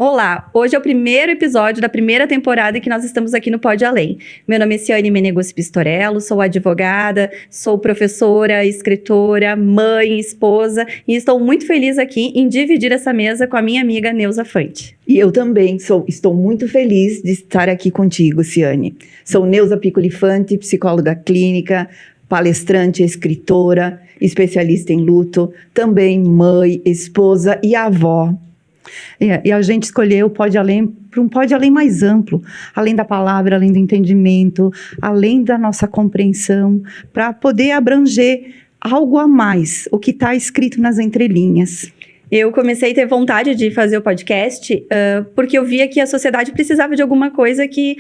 Olá, hoje é o primeiro episódio da primeira temporada que nós estamos aqui no Pode Além. Meu nome é Ciane Menegossi Pistorello, sou advogada, sou professora, escritora, mãe, esposa e estou muito feliz aqui em dividir essa mesa com a minha amiga Neuza Fante. E eu também estou muito feliz de estar aqui contigo, Ciane. Sou Neuza Piccoli Fante, psicóloga clínica, palestrante, escritora, especialista em luto, também mãe, esposa e avó. E a gente escolheu o Pode Além para um Pode Além mais amplo, além da palavra, além do entendimento, além da nossa compreensão, para poder abranger algo a mais, o que está escrito nas entrelinhas. Eu comecei a ter vontade de fazer o podcast porque eu via que a sociedade precisava de alguma coisa que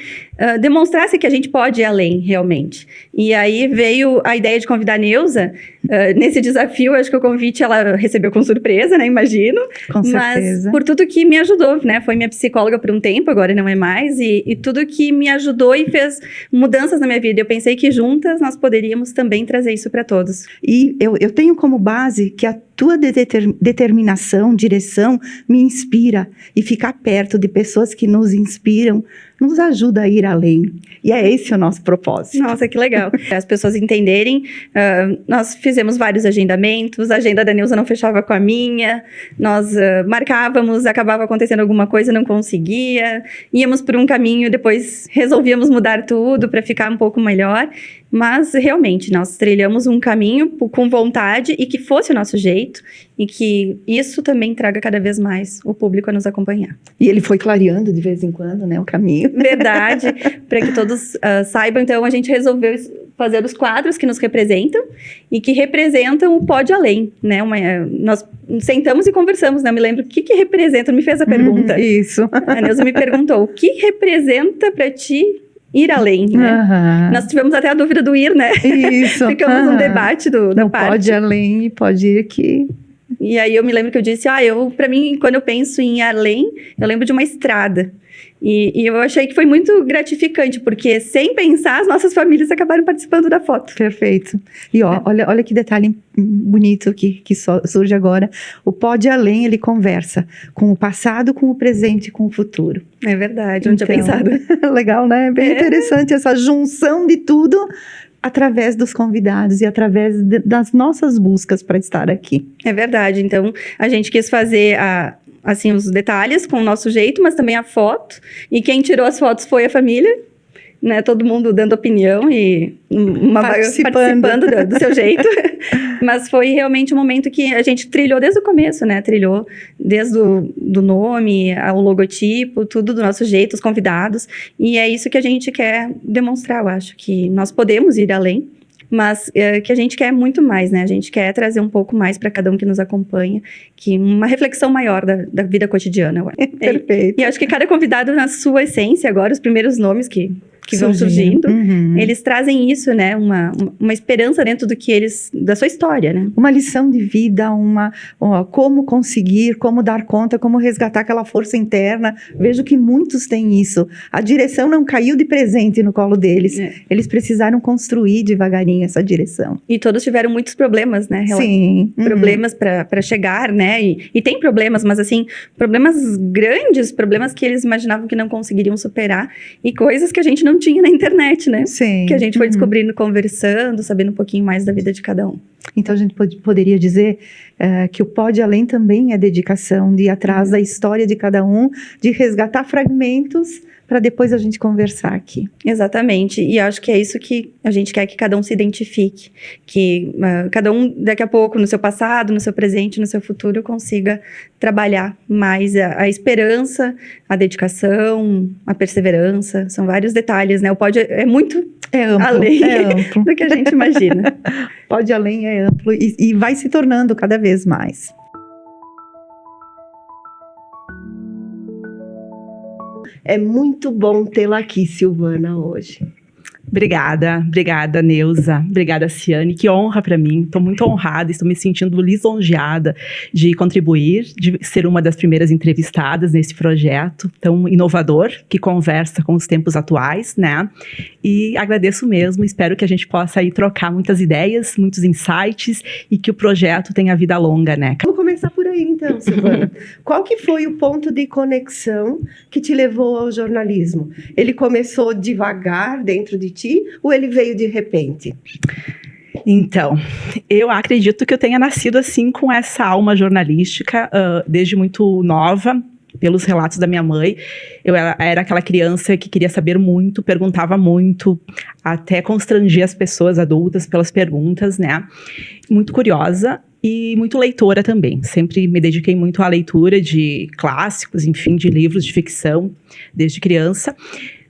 demonstrasse que a gente pode ir além, realmente. E aí veio a ideia de convidar a Neuza. Nesse desafio, acho que o convite ela recebeu com surpresa, né? Imagino. Com certeza. Mas por tudo que me ajudou, né? Foi minha psicóloga por um tempo, agora não é mais. E tudo que me ajudou e fez mudanças na minha vida. Eu pensei que juntas nós poderíamos também trazer isso para todos. E eu tenho como base que a tua determinação, direção, me inspira. E ficar perto de pessoas que nos inspiram nos ajuda a ir além. E é esse o nosso propósito. Nossa, que legal. As pessoas entenderem, nós fizemos vários agendamentos, a agenda da Neuza não fechava com a minha, nós marcávamos, acabava acontecendo alguma coisa, não conseguia, íamos por um caminho, depois resolvíamos mudar tudo para ficar um pouco melhor. Mas, realmente, nós trilhamos um caminho com vontade e que fosse o nosso jeito e que isso também traga cada vez mais o público a nos acompanhar. E ele foi clareando de vez em quando, né, o caminho. Verdade. Para que todos saibam, então, a gente resolveu fazer os quadros que nos representam e que representam o Pode Além, né? Nós sentamos e conversamos, né? Eu me lembro, o que representa? Me fez a pergunta. Isso. A Neuza me perguntou, o que representa para ti ir além, né? Nós tivemos até a dúvida do ir, né? Isso. Ficamos num debate da parte. Pode além e pode ir aqui. E aí eu me lembro que eu disse, para mim, quando eu penso em ir além, eu lembro de uma estrada. E eu achei que foi muito gratificante, porque sem pensar, as nossas famílias acabaram participando da foto. Perfeito. E olha que detalhe bonito que surge agora. O Pode Além, ele conversa com o passado, com o presente e com o futuro. É verdade, não tinha pensado. Legal, né? Bem interessante essa junção de tudo através dos convidados e através das nossas buscas para estar aqui. É verdade. Então, a gente quis fazer assim, os detalhes com o nosso jeito, mas também a foto. E quem tirou as fotos foi a família, né? Todo mundo dando opinião e participando do seu jeito. Mas foi realmente um momento que a gente trilhou desde o começo, né? Trilhou desde do nome, ao logotipo, tudo do nosso jeito, os convidados. E é isso que a gente quer demonstrar, eu acho, que nós podemos ir além. Mas que a gente quer muito mais, né? A gente quer trazer um pouco mais para cada um que nos acompanha, que uma reflexão maior da vida cotidiana. Perfeito. E acho que cada convidado, na sua essência, agora, os primeiros nomes que vão surgindo, eles trazem isso, né? Uma esperança dentro da sua história, né? Uma lição de vida, como conseguir, como dar conta, como resgatar aquela força interna. Vejo que muitos têm isso. A direção não caiu de presente no colo deles. Eles precisaram construir devagarinho essa direção. E todos tiveram muitos problemas, né? Sim. Problemas para chegar, né? E tem problemas, mas assim, problemas grandes, problemas que eles imaginavam que não conseguiriam superar. E coisas que a gente não tinha na internet, né? Sim. Que a gente foi descobrindo, conversando, sabendo um pouquinho mais da vida de cada um. Então a gente poderia dizer que o Pode Além também é dedicação de ir atrás da história de cada um, de resgatar fragmentos para depois a gente conversar aqui. Exatamente, e acho que é isso que a gente quer que cada um se identifique, que cada um daqui a pouco no seu passado, no seu presente, no seu futuro consiga trabalhar mais a esperança, a dedicação, a perseverança, são vários detalhes, né? O Pode é muito amplo, além do que a gente imagina. Pode Além é amplo e vai se tornando cada vez mais. É muito bom tê-la aqui, Silvana, hoje. Obrigada, Neuza. Obrigada, Ciane. Que honra para mim. Estou muito honrada, estou me sentindo lisonjeada de contribuir, de ser uma das primeiras entrevistadas nesse projeto tão inovador, que conversa com os tempos atuais, né? E agradeço mesmo, espero que a gente possa aí trocar muitas ideias, muitos insights e que o projeto tenha vida longa, né? Vamos começar por aí, então, Silvana. Qual que foi o ponto de conexão que te levou ao jornalismo? Ele começou devagar dentro de ti ou ele veio de repente? Então, eu acredito que eu tenha nascido assim com essa alma jornalística desde muito nova. Pelos relatos da minha mãe, eu era aquela criança que queria saber muito, perguntava muito, até constrangia as pessoas adultas pelas perguntas, né? Muito curiosa e muito leitora também. Sempre me dediquei muito à leitura de clássicos, enfim, de livros de ficção, desde criança.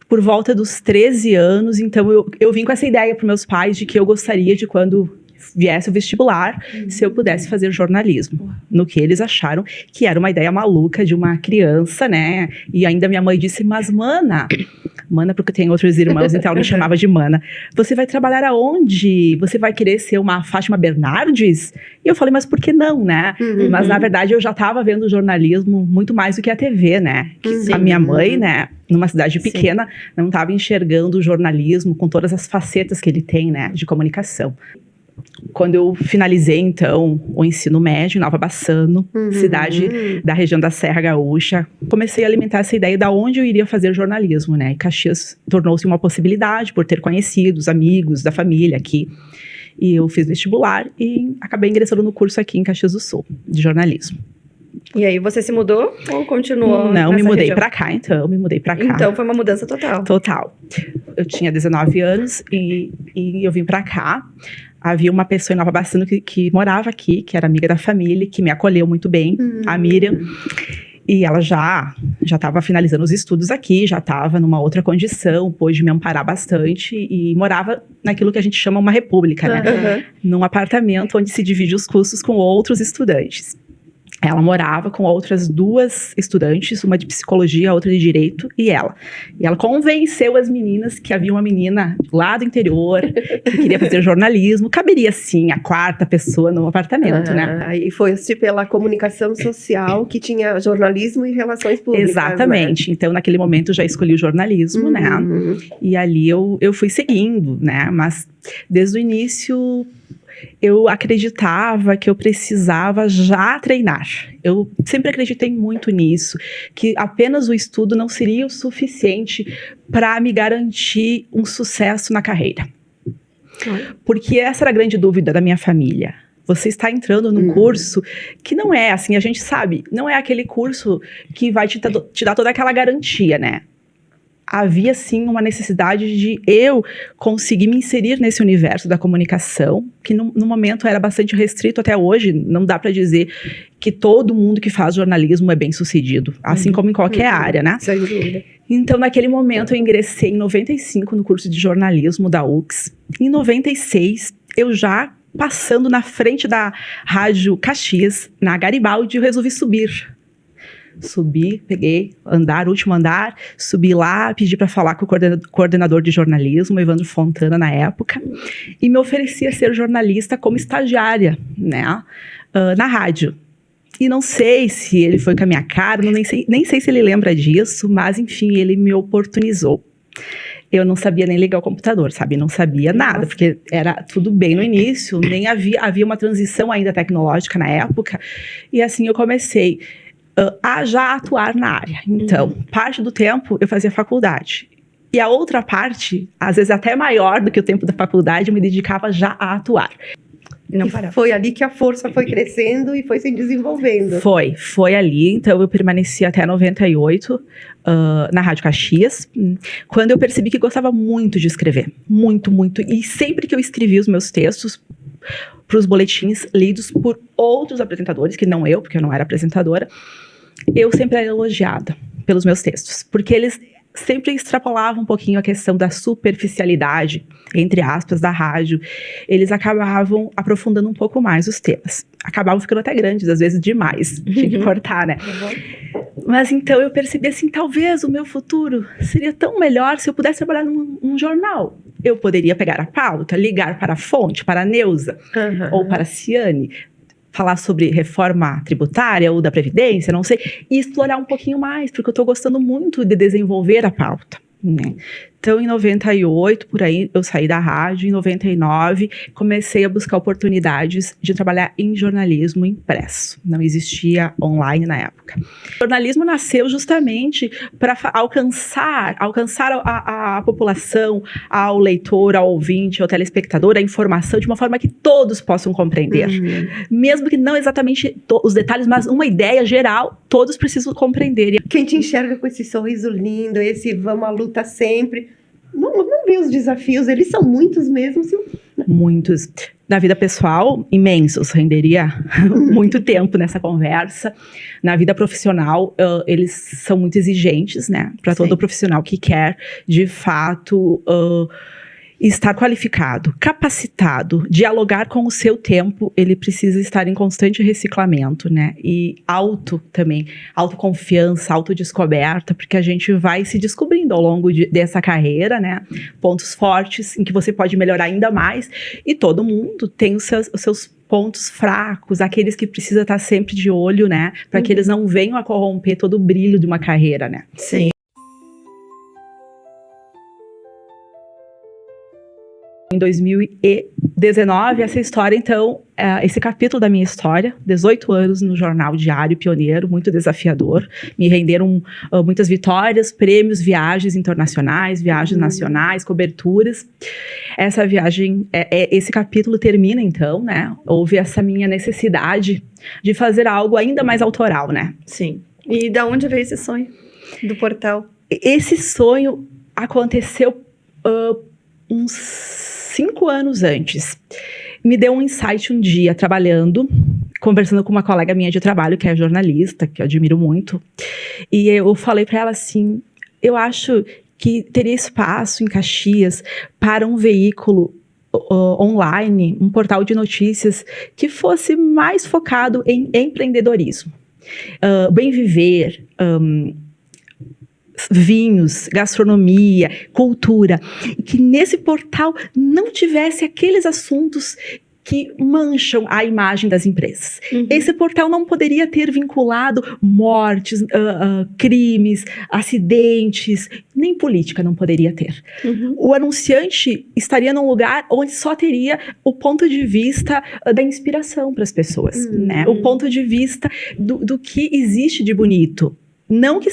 Por volta dos 13 anos, então eu vim com essa ideia para meus pais de que eu gostaria de, quando viesse o vestibular, se eu pudesse fazer jornalismo. No que eles acharam que era uma ideia maluca de uma criança, né? E ainda minha mãe disse, mas mana, porque eu tenho outros irmãos, então ela me chamava de mana. Você vai trabalhar aonde? Você vai querer ser uma Fátima Bernardes? E eu falei, mas por que não, né? Mas na verdade eu já estava vendo jornalismo muito mais do que a TV, né? A minha mãe, né? Numa cidade pequena, não estava enxergando o jornalismo com todas as facetas que ele tem, né? De comunicação. Quando eu finalizei, então, o ensino médio em Nova Bassano, cidade da região da Serra Gaúcha, comecei a alimentar essa ideia de onde eu iria fazer jornalismo, né? E Caxias tornou-se uma possibilidade por ter conhecidos, amigos da família aqui. E eu fiz vestibular e acabei ingressando no curso aqui em Caxias do Sul, de jornalismo. E aí, você se mudou ou continuou? Não, me mudei região? pra cá, então. Me mudei pra cá. Então, foi uma mudança total. Total. Eu tinha 19 anos e eu vim pra cá. Havia uma pessoa em Nova Bassano que morava aqui, que era amiga da família, que me acolheu muito bem, a Miriam. E ela já estava finalizando os estudos aqui, já estava numa outra condição, pôde me amparar bastante e morava naquilo que a gente chama uma república, né? Num apartamento onde se divide os custos com outros estudantes. Ela morava com outras 2 estudantes, uma de psicologia, outra de direito, e ela. E ela convenceu as meninas que havia uma menina lá do interior que queria fazer jornalismo. Caberia, sim, a 4ª pessoa no apartamento, né? Aí foi-se pela comunicação social que tinha jornalismo e relações públicas. Exatamente. Né? Então, naquele momento, eu já escolhi o jornalismo, né? E ali eu fui seguindo, né? Mas, desde o início, eu acreditava que eu precisava já treinar. Eu sempre acreditei muito nisso, que apenas o estudo não seria o suficiente para me garantir um sucesso na carreira. Porque essa era a grande dúvida da minha família. Você está entrando num curso que não é, assim, a gente sabe, não é aquele curso que vai te dar toda aquela garantia, né? Havia, sim, uma necessidade de eu conseguir me inserir nesse universo da comunicação, que no momento era bastante restrito até hoje. Não dá para dizer que todo mundo que faz jornalismo é bem sucedido, assim como em qualquer área, né? Sem dúvida. Então, naquele momento, eu ingressei em 95 no curso de jornalismo da UX. Em 96, eu já passando na frente da Rádio Caxias, na Garibaldi, eu resolvi subir. Subi, peguei último andar, subi lá, pedi para falar com o coordenador de jornalismo, Evandro Fontana, na época, e me ofereci a ser jornalista como estagiária, né, na rádio. E não sei se ele foi com a minha cara, nem sei se ele lembra disso, mas enfim, ele me oportunizou. Eu não sabia nem ligar o computador, sabe? Não sabia nada, porque era tudo bem no início, nem havia uma transição ainda tecnológica na época, e assim eu comecei a já atuar na área. Então, parte do tempo eu fazia faculdade. E a outra parte, às vezes até maior do que o tempo da faculdade, eu me dedicava já a atuar. Não parava. Foi ali que a força foi crescendo e foi se desenvolvendo. Foi ali. Então, eu permaneci até 98 na Rádio Caxias, quando eu percebi que gostava muito de escrever. Muito, muito. E sempre que eu escrevia os meus textos para os boletins lidos por outros apresentadores, que não eu, porque eu não era apresentadora, eu sempre era elogiada pelos meus textos, porque eles sempre extrapolavam um pouquinho a questão da superficialidade, entre aspas, da rádio. Eles acabavam aprofundando um pouco mais os temas. Acabavam ficando até grandes, às vezes demais. Tinha que cortar, né? Mas então eu percebi assim, talvez o meu futuro seria tão melhor se eu pudesse trabalhar num jornal. Eu poderia pegar a pauta, ligar para a fonte, para a Neuza, ou para a Ciane, falar sobre reforma tributária ou da Previdência, não sei, e explorar um pouquinho mais, porque eu estou gostando muito de desenvolver a pauta, né? Então, em 98, por aí, eu saí da rádio. Em 99, comecei a buscar oportunidades de trabalhar em jornalismo impresso. Não existia online na época. O jornalismo nasceu justamente para alcançar a população, ao leitor, ao ouvinte, ao telespectador, a informação de uma forma que todos possam compreender. Mesmo que não exatamente os detalhes, mas uma ideia geral, todos precisam compreender. Quem te enxerga com esse sorriso lindo, esse vamos à luta sempre, não vê os desafios, eles são muitos mesmo. Muitos. Na vida pessoal, imensos. Renderia muito tempo nessa conversa. Na vida profissional, eles são muito exigentes, né? Para todo profissional que quer, de fato, estar qualificado, capacitado, dialogar com o seu tempo, ele precisa estar em constante reciclamento, né? E autoconfiança, autodescoberta, porque a gente vai se descobrindo ao longo dessa carreira, né? Pontos fortes em que você pode melhorar ainda mais, e todo mundo tem os seus pontos fracos, aqueles que precisa estar sempre de olho, né? Para que eles não venham a corromper todo o brilho de uma carreira, né? Sim. Em 2019, essa história, então, esse capítulo da minha história, 18 anos no jornal diário, pioneiro, muito desafiador, me renderam muitas vitórias, prêmios, viagens internacionais, viagens nacionais, coberturas. Essa viagem, esse capítulo termina, então, né? Houve essa minha necessidade de fazer algo ainda mais autoral, né? Sim. E da onde veio esse sonho do portal? Esse sonho aconteceu uns 5 anos antes. Me deu um insight um dia, trabalhando, conversando com uma colega minha de trabalho, que é jornalista, que eu admiro muito. E eu falei para ela assim, eu acho que teria espaço em Caxias para um veículo online, um portal de notícias que fosse mais focado em empreendedorismo. Bem viver, vinhos, gastronomia, cultura, e que nesse portal não tivesse aqueles assuntos que mancham a imagem das empresas. Esse portal não poderia ter vinculado mortes, crimes, acidentes, nem política não poderia ter. O anunciante estaria num lugar onde só teria o ponto de vista da inspiração para as pessoas, né? O ponto de vista do que existe de bonito. Não que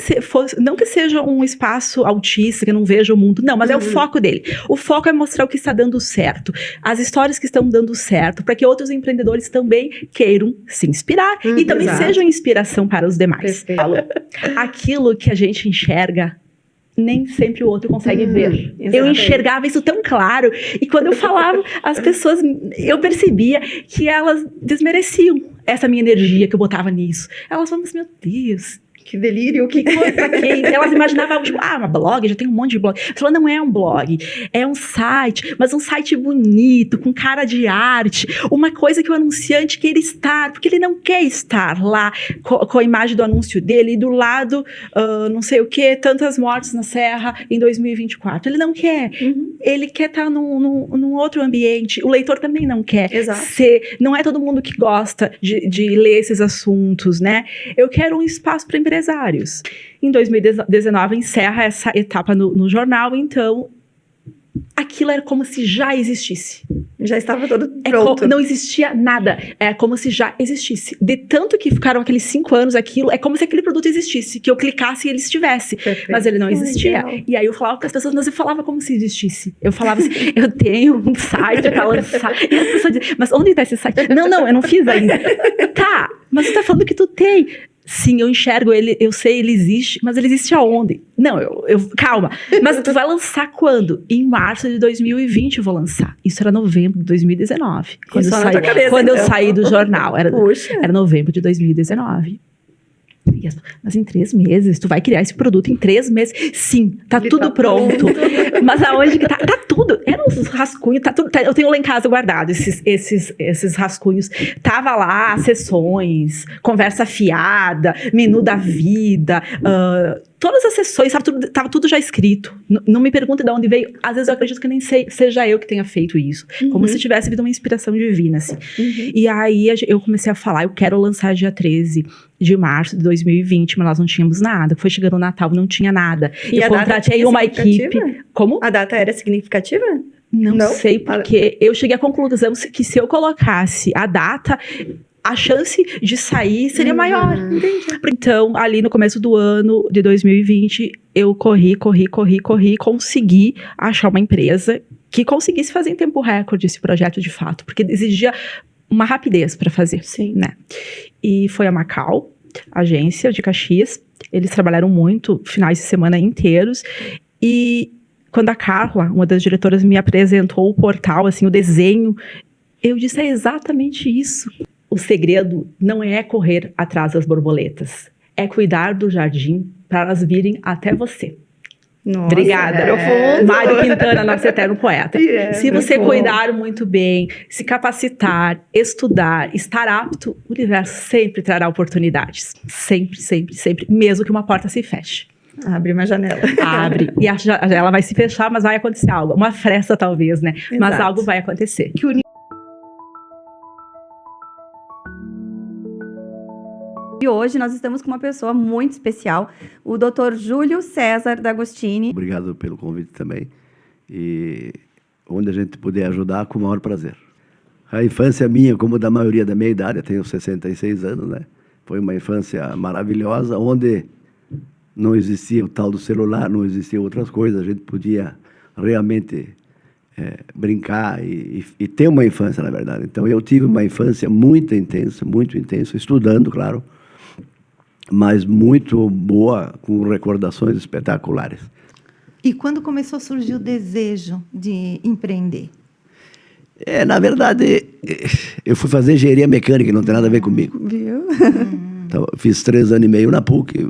seja um espaço autista, que não veja o mundo, não, mas é o foco dele. O foco é mostrar o que está dando certo, as histórias que estão dando certo, para que outros empreendedores também queiram se inspirar e também sejam inspiração para os demais. Aquilo que a gente enxerga, nem sempre o outro consegue ver. Eu enxergava isso tão claro, e quando eu falava, as pessoas, eu percebia que elas desmereciam essa minha energia que eu botava nisso. Elas falavam assim, meu Deus, que delírio, que coisa. Elas imaginavam, tipo, uma blog, já tem um monte de blog. Ela falou, não é um blog, é um site, mas um site bonito, com cara de arte, uma coisa que o anunciante quer estar, porque ele não quer estar lá com a imagem do anúncio dele e do lado, não sei o que, tantas mortes na Serra em 2024. Ele não quer. Ele quer estar num outro ambiente. O leitor também não quer. Não é todo mundo que gosta de ler esses assuntos, né? Eu quero um espaço para empresários. Em 2019, encerra essa etapa no jornal, então aquilo era como se já existisse. Já estava todo pronto. Não existia nada, é como se já existisse. De tanto que ficaram aqueles 5 anos aquilo, é como se aquele produto existisse, que eu clicasse e ele estivesse. Mas ele não existia. E aí eu falava para as pessoas, mas eu falava como se existisse. Eu falava assim, eu tenho um site para lançar. E as pessoas diziam, mas onde está esse site? Não, eu não fiz ainda. Tá, mas você está falando que tu tem. Sim, eu enxergo ele, eu sei, ele existe, mas ele existe aonde? Não, calma. Mas tu vai lançar quando? Em março de 2020 eu vou lançar. Isso era novembro de 2019. Quando eu saí do jornal. Era novembro de 2019. Mas em 3 meses, tu vai criar esse produto em 3 meses? Sim, tá tudo pronto. Mas aonde que tá? Tá tudo. Eram os rascunhos, tá tudo. Eu tenho lá em casa guardado esses rascunhos. Tava lá, sessões, conversa fiada, menu da vida, todas as sessões, tava tudo já escrito. Não me pergunte de onde veio. Às vezes eu acredito que nem seja eu que tenha feito isso. Como se tivesse vindo uma inspiração divina, assim. E aí eu comecei a falar, eu quero lançar dia 13 de março de 2020, mas nós não tínhamos nada. Foi chegando o Natal, não tinha nada. E eu contratei uma equipe. Como? A data era significativa? Não sei, porque eu cheguei à conclusão que se eu colocasse a data, a chance de sair seria maior. Então, ali no começo do ano de 2020, eu corri, consegui achar uma empresa que conseguisse fazer em tempo recorde esse projeto de fato, porque exigia uma rapidez para fazer. Sim. Né? E foi a Macau, agência de Caxias. Eles trabalharam muito, finais de semana inteiros. E quando a Carla, uma das diretoras, me apresentou o portal, assim, o desenho, eu disse, é exatamente isso. O segredo não é correr atrás das borboletas, é cuidar do jardim para elas virem até você. Nossa, obrigada. Mário Quintana, nosso eterno poeta. Se você cuidar muito bem, se capacitar, estudar, estar apto, o universo sempre trará oportunidades. Sempre, sempre, sempre. Mesmo que uma porta se feche. Abre uma janela. Abre. E ela vai se fechar, mas vai acontecer algo. Uma fresta, talvez, né? Exato. Mas algo vai acontecer. E hoje nós estamos com uma pessoa muito especial, o Dr. Júlio César D'Agostini. Obrigado pelo convite também. E onde a gente puder ajudar, com o maior prazer. A infância minha, como da maioria da minha idade, eu tenho 66 anos, né? Foi uma infância maravilhosa, onde não existia o tal do celular, não existiam outras coisas, a gente podia realmente brincar e ter uma infância, na verdade. Então, eu tive uma infância muito intensa, estudando, claro, mas muito boa, com recordações espetaculares. E quando começou a surgir o desejo de empreender? Na verdade, eu fui fazer engenharia mecânica, que não tem nada a ver comigo. Viu? Então, fiz 3 anos e meio na PUC,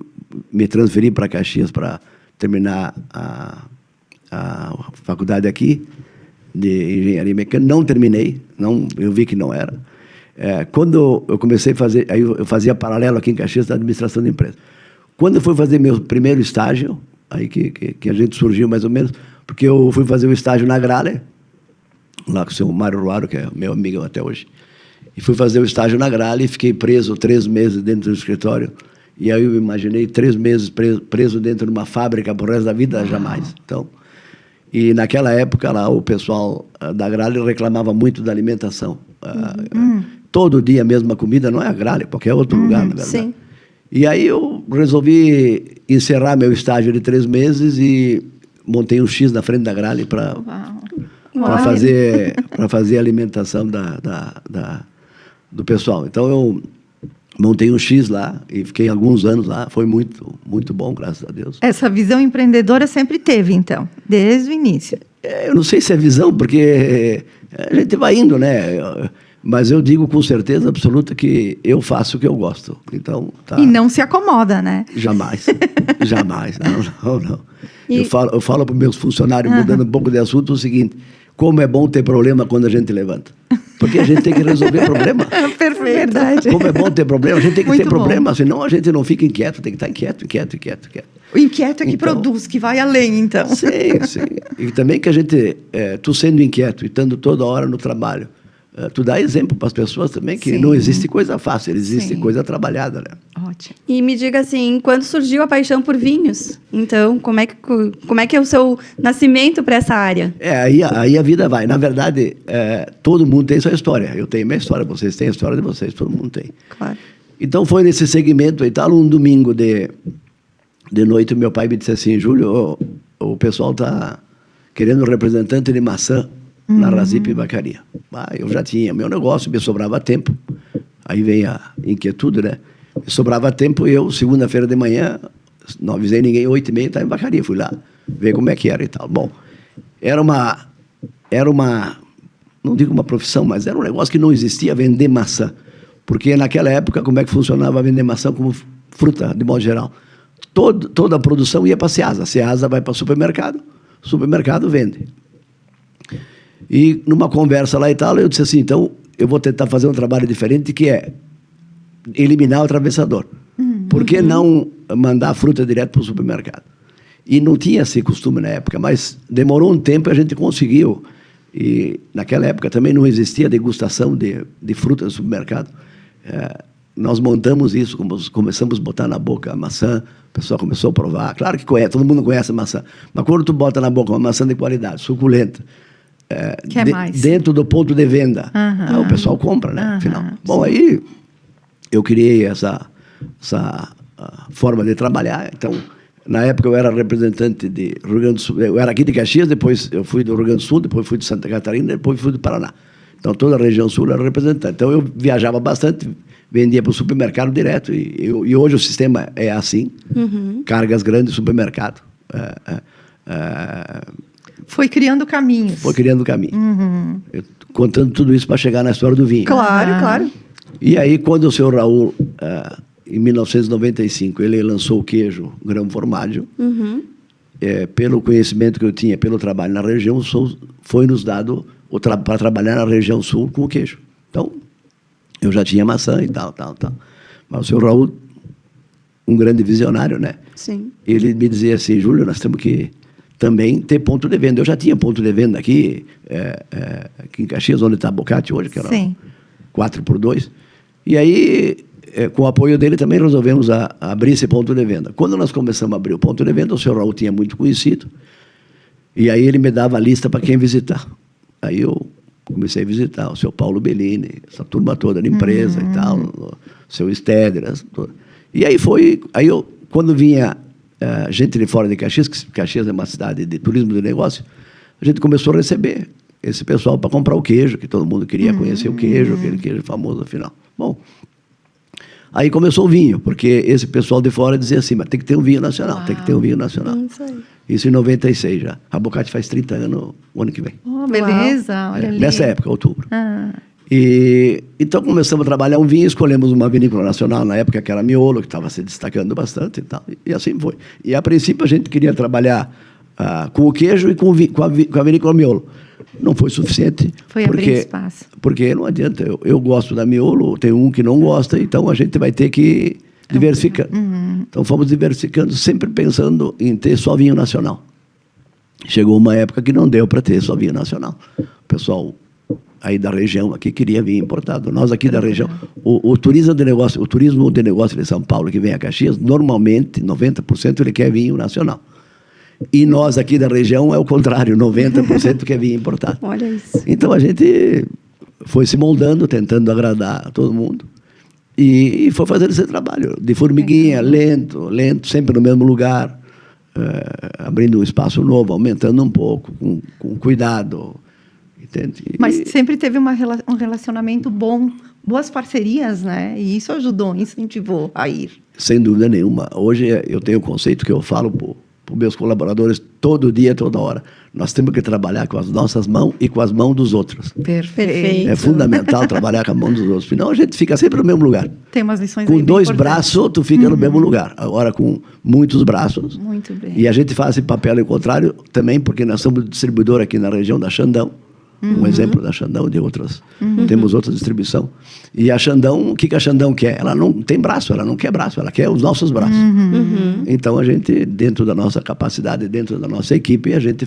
me transferi para Caxias para terminar a faculdade aqui de engenharia mecânica. Não terminei, eu vi que não era. Quando eu comecei a fazer, aí eu fazia paralelo aqui em Caxias da administração de empresa. Quando eu fui fazer meu primeiro estágio, aí que a gente surgiu mais ou menos, porque eu fui fazer o estágio na Grale, lá com o seu Mário Ruaro, que é meu amigo até hoje, e fui fazer o estágio na Grale e fiquei preso 3 meses dentro do escritório. E aí eu imaginei 3 meses preso dentro de uma fábrica pro resto da vida, jamais. Então, e naquela época lá o pessoal da Grale reclamava muito da alimentação. Todo dia a mesma comida, não é a Grale, qualquer outro lugar, na verdade. Sim. E aí eu resolvi encerrar meu estágio de 3 meses e montei um X na frente da Grale para fazer a alimentação do pessoal. Então eu montei um X lá e fiquei alguns anos lá. Foi muito, muito bom, graças a Deus. Essa visão empreendedora sempre teve, então, desde o início. Eu não sei se é visão, porque a gente vai indo, né? Mas eu digo com certeza absoluta que eu faço o que eu gosto. Então, tá. E não se acomoda, né? Jamais. Jamais. Não. Eu falo para os meus funcionários, mudando um pouco de assunto, o seguinte: como é bom ter problema quando a gente levanta. Porque a gente tem que resolver problema. Perfeito. Verdade. Como é bom ter problema, a gente tem que Muito ter problema, senão a gente não fica inquieto, tem que estar inquieto. O inquieto é que Então, produz, que vai além, então. Sim. E também que a gente, tu sendo inquieto e estando toda hora no trabalho, tu dá exemplo para as pessoas também que não existe coisa fácil, existe coisa trabalhada, né? Ótimo. E me diga assim, quando surgiu a paixão por vinhos? Então, como é que é o seu nascimento para essa área? Aí a vida vai. Na verdade, todo mundo tem sua história. Eu tenho minha história, vocês têm a história de vocês, todo mundo tem. Claro. Então foi nesse segmento e tal, um domingo de noite, meu pai me disse assim: Júlio, o pessoal está querendo um representante de maçã na Razip Vacaria. Eu já tinha meu negócio, me sobrava tempo. Aí vem a inquietude, né? Me sobrava tempo e eu, segunda-feira de manhã, não avisei ninguém, 8h30, estava em Vacaria. Fui lá ver como é que era e tal. Bom, era uma, não digo uma profissão, mas era um negócio que não existia, vender maçã. Porque naquela época, como é que funcionava vender maçã como fruta, de modo geral? Toda a produção ia para a Ceasa. A Ceasa vai para o supermercado vende. E numa conversa lá e tal, eu disse assim: então eu vou tentar fazer um trabalho diferente, que é eliminar o atravessador. Por que não mandar a fruta direto para o supermercado. E não tinha esse costume na época, mas demorou um tempo e a gente conseguiu. E naquela época também não existia degustação de fruta no supermercado. Nós montamos isso, começamos a botar na boca a maçã, o pessoal começou a provar. Claro que conhece, todo mundo conhece a maçã, mas quando tu bota na boca uma maçã de qualidade, suculenta, Quer mais? dentro do ponto de venda, o pessoal compra, né? Afinal. Bom, aí eu criei essa forma de trabalhar. Então, na época eu era representante de Rio Grande do Sul. Eu era aqui de Caxias, depois eu fui do Rio Grande do Sul, depois fui de Santa Catarina, depois fui do Paraná. Então, toda a região sul eu era representante. Então, eu viajava bastante, vendia para o supermercado direto. E hoje o sistema é assim, cargas grandes, supermercado. Foi criando caminhos. Foi criando caminho. Eu, contando tudo isso para chegar na história do vinho. Claro, claro. E aí, quando o senhor Raul, em 1995, ele lançou o queijo Grão Formaggio, pelo conhecimento que eu tinha, pelo trabalho na região sul, foi nos dado para trabalhar na região sul com o queijo. Então, eu já tinha maçã e tal. Mas o senhor Raul, um grande visionário, né? Sim. Ele me dizia assim, Júlio, nós temos que também ter ponto de venda. Eu já tinha ponto de venda aqui em Caxias, onde está a Bocati hoje, que era 4x2. E aí, com o apoio dele, também resolvemos abrir esse ponto de venda. Quando nós começamos a abrir o ponto de venda, o senhor Raul tinha muito conhecido, e aí ele me dava a lista para quem visitar. Aí eu comecei a visitar o seu Paulo Bellini, essa turma toda da empresa e tal, o seu Steder. E aí quando vinha gente de fora de Caxias, que Caxias é uma cidade de turismo de negócio, a gente começou a receber esse pessoal para comprar o queijo, que todo mundo queria conhecer o queijo, aquele queijo famoso, afinal. Bom, aí começou o vinho, porque esse pessoal de fora dizia assim, mas tem que ter um vinho nacional, tem que ter um vinho nacional. Isso aí. Isso em 96 já. A Bocati faz 30 anos o ano que vem. Oh, beleza, olha ali. Nessa época, outubro. E então começamos a trabalhar um vinho, escolhemos uma vinícola nacional, na época que era Miolo, que estava se destacando bastante e tal. E assim foi. E a princípio a gente queria trabalhar com o queijo e com a vinícola Miolo. Não foi suficiente. Foi abrir espaço. Porque não adianta. Eu gosto da Miolo, tem um que não gosta, então a gente vai ter que diversificar. Então fomos diversificando, sempre pensando em ter só vinho nacional. Chegou uma época que não deu para ter só vinho nacional. O pessoal aí da região aqui queria vinho importado. Nós aqui da região, o turismo de negócio de São Paulo que vem a Caxias, normalmente 90% ele quer vinho nacional. E nós aqui da região é o contrário, 90% quer vinho importado. Olha isso. Então a gente foi se moldando, tentando agradar a todo mundo. E foi fazendo esse trabalho de formiguinha, lento, sempre no mesmo lugar, abrindo um espaço novo, aumentando um pouco, com cuidado. Entende? Mas sempre teve um relacionamento bom, boas parcerias, né? E isso ajudou, incentivou a ir. Sem dúvida nenhuma. Hoje eu tenho o conceito que eu falo para os meus colaboradores todo dia, toda hora. Nós temos que trabalhar com as nossas mãos e com as mãos dos outros. Perfeito. É fundamental trabalhar com a mão dos outros. Senão a gente fica sempre no mesmo lugar. Tem umas lições Com aí bem 2 importantes. braços, tu fica no mesmo lugar. Agora, com muitos braços. Muito bem. E a gente faz esse papel ao contrário também, porque nós somos distribuidor aqui na região da Xandão. Um exemplo da Xandão, de outras. Temos outra distribuição. E a Xandão, o que a Xandão quer? Ela não tem braço, ela não quer braço, ela quer os nossos braços. Então, a gente, dentro da nossa capacidade, dentro da nossa equipe, a gente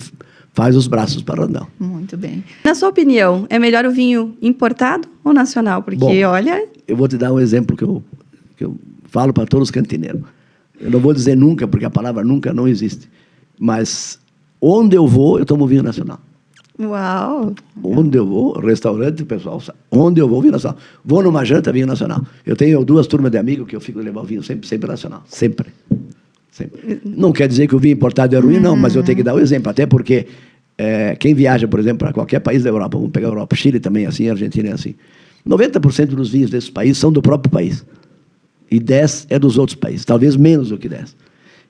faz os braços para o Xandão. Muito bem. Na sua opinião, é melhor o vinho importado ou nacional? Porque, Bom, olha... Eu vou te dar um exemplo que eu falo para todos os cantineiros. Eu não vou dizer nunca, porque a palavra nunca não existe. Mas, onde eu vou, eu tomo vinho nacional. Uau! Onde eu vou, restaurante, o pessoal sabe. Onde eu vou, vinho nacional. Vou numa janta, vinho nacional. Eu tenho 2 turmas de amigos que eu fico levar o vinho sempre nacional. Sempre. Não quer dizer que o vinho importado é ruim, não, mas eu tenho que dar o exemplo. Até porque quem viaja, por exemplo, para qualquer país da Europa, vamos pegar a Europa, Chile também é assim, Argentina é assim. 90% dos vinhos desses países são do próprio país. E 10% é dos outros países. Talvez menos do que 10%.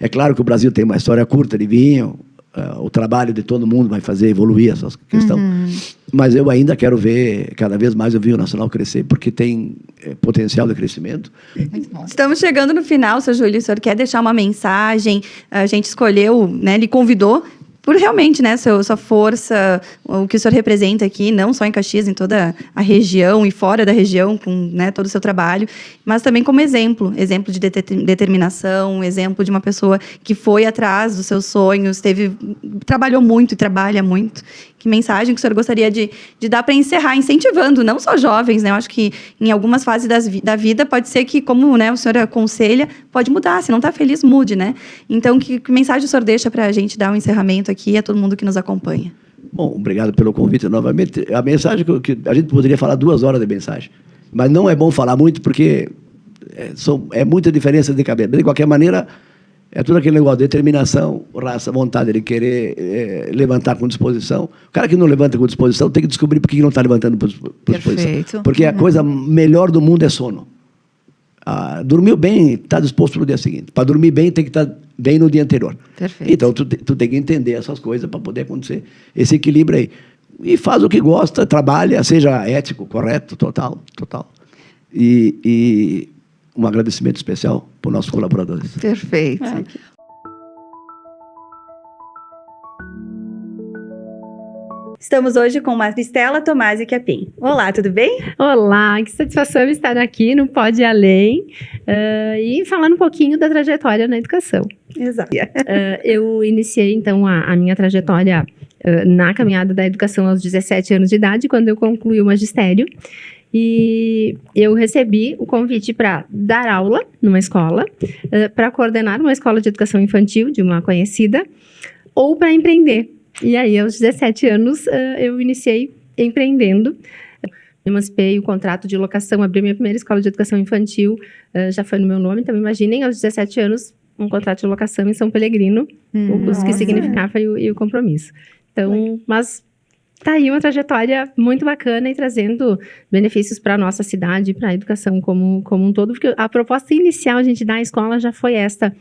É claro que o Brasil tem uma história curta de vinho, o trabalho de todo mundo vai fazer evoluir essa questão. Mas eu ainda quero ver cada vez mais o vinho nacional crescer, porque tem potencial de crescimento. Muito bom. Estamos chegando no final, seu Júlio. O senhor quer deixar uma mensagem? A gente escolheu, né, ele convidou por realmente, né, sua força, o que o senhor representa aqui, não só em Caxias, em toda a região e fora da região, com, né, todo o seu trabalho, mas também como exemplo de determinação, exemplo de uma pessoa que foi atrás dos seus sonhos, trabalhou muito e trabalha muito. Que mensagem que o senhor gostaria de dar para encerrar, incentivando não só jovens, né? Eu acho que em algumas fases da vida pode ser que, como, né, o senhor aconselha, pode mudar. Se não está feliz, mude, né? Então, que mensagem o senhor deixa para a gente dar um encerramento aqui a todo mundo que nos acompanha? Bom, obrigado pelo convite novamente. A mensagem que a gente poderia falar 2 horas de mensagem, mas não é bom falar muito porque é muita diferença de cabeça. De qualquer maneira, é tudo aquele negócio de determinação, raça, vontade de querer levantar com disposição. O cara que não levanta com disposição tem que descobrir por que não está levantando com disposição. Perfeito. Porque a coisa melhor do mundo é sono. Dormiu bem, está disposto para o dia seguinte. Para dormir bem, tem que estar bem no dia anterior. Perfeito. Então, tu tem que entender essas coisas para poder acontecer esse equilíbrio aí. E faz o que gosta, trabalha, seja ético, correto, total. E um agradecimento especial para os nossos colaboradores. Perfeito. Estamos hoje com Maristela Tomasi Capim. Olá, tudo bem? Olá, que satisfação estar aqui no Pode Ir Além e falando um pouquinho da trajetória na educação. Exato. Eu iniciei, então, a minha trajetória na caminhada da educação aos 17 anos de idade, quando eu concluí o magistério. E eu recebi o convite para dar aula numa escola, para coordenar uma escola de educação infantil de uma conhecida, ou para empreender. E aí, aos 17 anos, eu iniciei empreendendo. Emancipei o contrato de locação, abri minha primeira escola de educação infantil, já foi no meu nome, então imaginem, aos 17 anos, um contrato de locação em São Pelegrino, o custo que significava e o compromisso. Então, mas tá aí uma trajetória muito bacana e trazendo benefícios para a nossa cidade, para a educação como um todo, porque a proposta inicial a gente da escola já foi esta,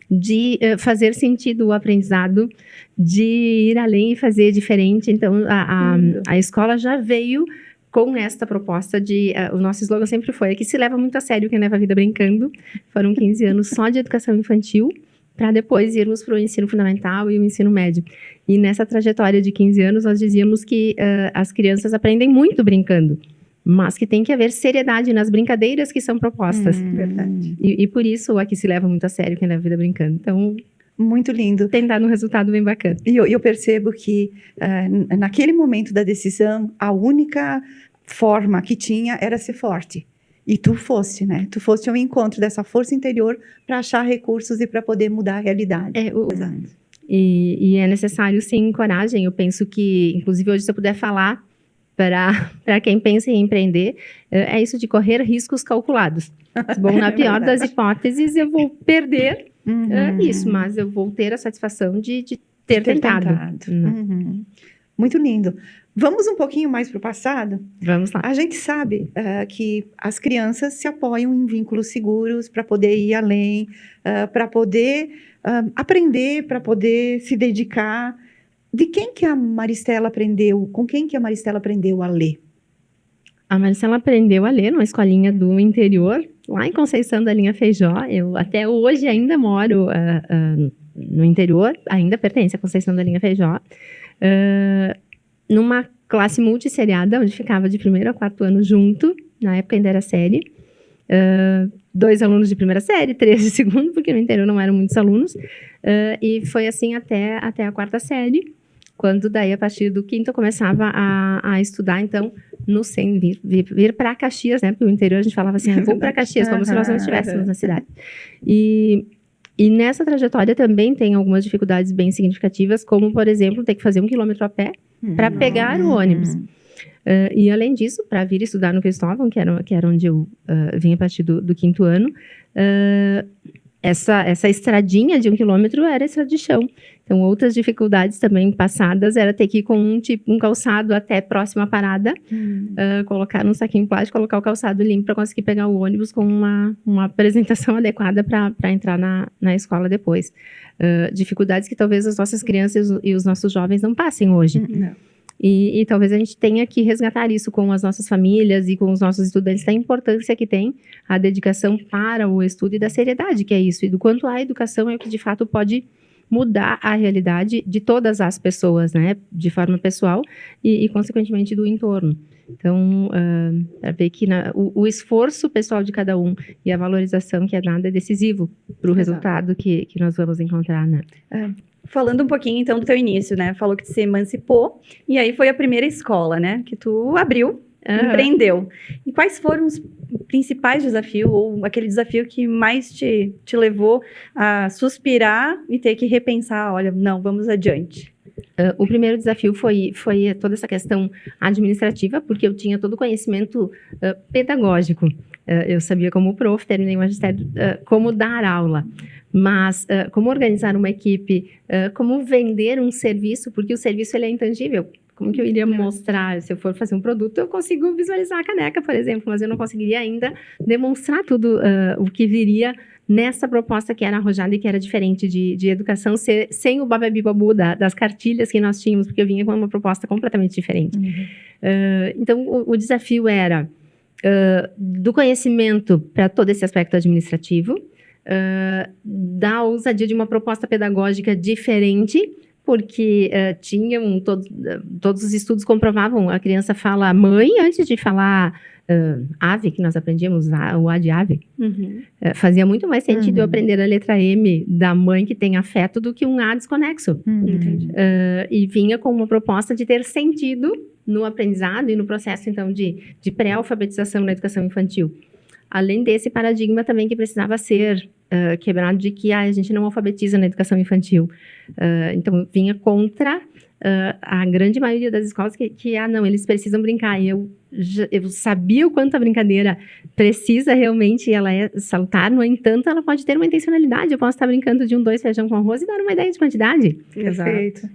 de fazer sentido o aprendizado, de ir além e fazer diferente. Então, a escola já veio com esta proposta de... o nosso slogan sempre foi: aqui se leva muito a sério quem leva a vida brincando. Foram 15 anos só de educação infantil, para depois irmos para o ensino fundamental e o ensino médio. E nessa trajetória de 15 anos, nós dizíamos que as crianças aprendem muito brincando, mas que tem que haver seriedade nas brincadeiras que são propostas. Verdade. E por isso, aqui se leva muito a sério quem leva a vida brincando. Então, Muito lindo. tem dado um resultado bem bacana. E eu percebo que, naquele momento da decisão, a única forma que tinha era ser forte. E tu foste, né? Tu foste ao encontro dessa força interior para achar recursos e para poder mudar a realidade. Exato. E é necessário, sim, coragem. Eu penso que, inclusive, hoje, se eu puder falar para quem pensa em empreender, é isso de correr riscos calculados. Bom, na pior das hipóteses, eu vou perder isso, mas eu vou ter a satisfação de ter tentado. Muito lindo. Vamos um pouquinho mais para o passado? Vamos lá. A gente sabe que as crianças se apoiam em vínculos seguros para poder ir além, para poder aprender, para poder se dedicar. De quem que a Maristela aprendeu? Com quem que a Maristela aprendeu a ler? A Maristela aprendeu a ler numa escolinha do interior, lá em Conceição da Linha Feijó. Eu até hoje ainda moro no interior, ainda pertence à Conceição da Linha Feijó. Numa classe multisseriada, onde ficava de 1º a 4º ano junto, na época ainda era série. 2 alunos de 1ª série, 3 de 2º, porque no interior não eram muitos alunos. E foi assim até a 4ª série, quando daí, a partir do 5º, eu começava a estudar, então, no SEM, vir para Caxias, né? Porque no interior a gente falava assim, vou para Caxias, como se nós não estivéssemos na cidade. E nessa trajetória também tem algumas dificuldades bem significativas, como, por exemplo, ter que fazer 1 quilômetro a pé para pegar o ônibus. E, além disso, para vir estudar no Cristóvão, que era onde eu vim a partir do 5º ano, essa estradinha de 1 quilômetro era estrada de chão. Então, outras dificuldades também passadas era ter que ir com um calçado até próxima parada, colocar num saquinho plástico, colocar o calçado limpo para conseguir pegar o ônibus com uma apresentação adequada para entrar na escola depois. Dificuldades que talvez as nossas crianças e os nossos jovens não passem hoje. Não. E talvez a gente tenha que resgatar isso com as nossas famílias e com os nossos estudantes, da importância que tem a dedicação para o estudo e da seriedade que é isso, e do quanto a educação é o que de fato pode mudar a realidade de todas as pessoas, né? De forma pessoal e consequentemente, do entorno. Então, para ver que o esforço pessoal de cada um e a valorização que é dada é decisivo para o resultado que nós vamos encontrar, né? Falando um pouquinho, então, do teu início, né? Falou que se emancipou, e aí foi a primeira escola, né? Que tu abriu, empreendeu. E quais foram os principais desafios, ou aquele desafio que mais te levou a suspirar e ter que repensar, olha, não, vamos adiante? O primeiro desafio foi toda essa questão administrativa, porque eu tinha todo o conhecimento pedagógico. Eu sabia como prof, terminei o magistério, como dar aula. Mas como organizar uma equipe, como vender um serviço, porque o serviço ele é intangível. Como que eu iria mostrar? Se eu for fazer um produto, eu consigo visualizar a caneca, por exemplo, mas eu não conseguiria ainda demonstrar tudo o que viria nessa proposta que era arrojada e que era diferente de educação, sem o bababibabu das cartilhas que nós tínhamos, porque eu vinha com uma proposta completamente diferente. Então, o desafio era do conhecimento para todo esse aspecto administrativo, da ousadia de uma proposta pedagógica diferente, porque todos os estudos comprovavam, a criança fala mãe antes de falar ave, que nós aprendíamos, o A de ave. Fazia muito mais sentido eu aprender a letra M da mãe que tem afeto do que um A desconexo. E vinha com uma proposta de ter sentido no aprendizado e no processo, então, de pré-alfabetização na educação infantil. Além desse paradigma também que precisava ser quebrado de que a gente não alfabetiza na educação infantil. Então, vinha contra a grande maioria das escolas que não, eles precisam brincar. E eu sabia o quanto a brincadeira precisa realmente, ela é salutar, no entanto, ela pode ter uma intencionalidade. Eu posso estar brincando de 2 feijão com arroz e dar uma ideia de quantidade. Perfeito.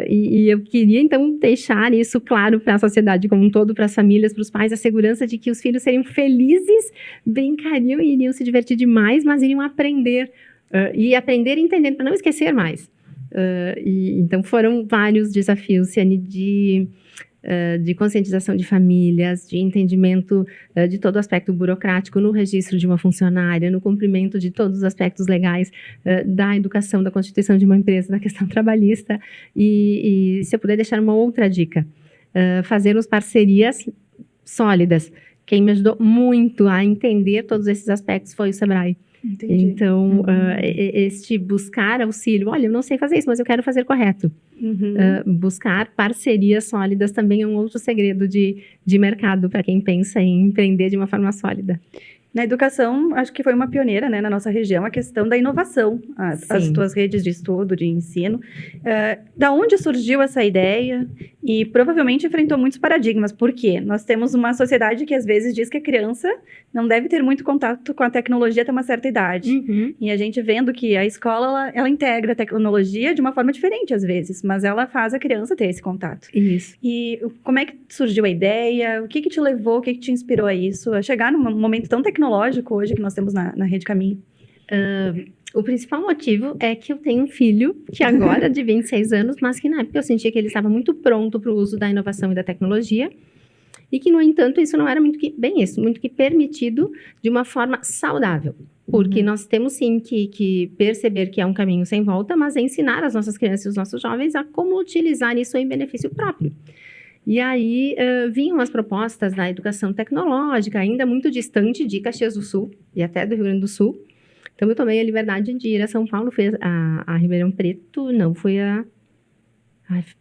E eu queria, então, deixar isso claro para a sociedade como um todo, para as famílias, para os pais, a segurança de que os filhos seriam felizes, brincariam e iriam se divertir demais, mas iriam aprender. E aprender entendendo, para não esquecer mais. Então, foram vários desafios, Ciane, de conscientização de famílias, de entendimento de todo o aspecto burocrático no registro de uma funcionária, no cumprimento de todos os aspectos legais da educação, da constituição de uma empresa, da questão trabalhista. E se eu puder deixar uma outra dica, fazermos parcerias sólidas. Quem me ajudou muito a entender todos esses aspectos foi o Sebrae. Entendi. Então, este buscar auxílio, olha, eu não sei fazer isso, mas eu quero fazer correto. Buscar parcerias sólidas também é um outro segredo de mercado para quem pensa em empreender de uma forma sólida. Na educação, acho que foi uma pioneira, né, na nossa região, a questão da inovação, as tuas redes de estudo, de ensino. Da onde surgiu essa ideia? E provavelmente enfrentou muitos paradigmas. Por quê? Nós temos uma sociedade que às vezes diz que a criança não deve ter muito contato com a tecnologia até uma certa idade. E a gente vendo que a escola, ela integra a tecnologia de uma forma diferente às vezes, mas ela faz a criança ter esse contato. Isso. E como é que surgiu a ideia? O que te levou, o que te inspirou a isso? A chegar num momento tão tecnológico hoje que nós temos na Rede Caminho? O principal motivo é que eu tenho um filho que agora de 26 anos, mas que na época eu sentia que ele estava muito pronto para o uso da inovação e da tecnologia e que, no entanto, isso não era muito que permitido de uma forma saudável. Porque nós temos sim que perceber que é um caminho sem volta, mas é ensinar as nossas crianças e os nossos jovens a como utilizar isso em benefício próprio. E aí vinham as propostas da educação tecnológica, ainda muito distante de Caxias do Sul e até do Rio Grande do Sul. Então, eu tomei a liberdade de ir a São Paulo, fui a Ribeirão Preto, não, fui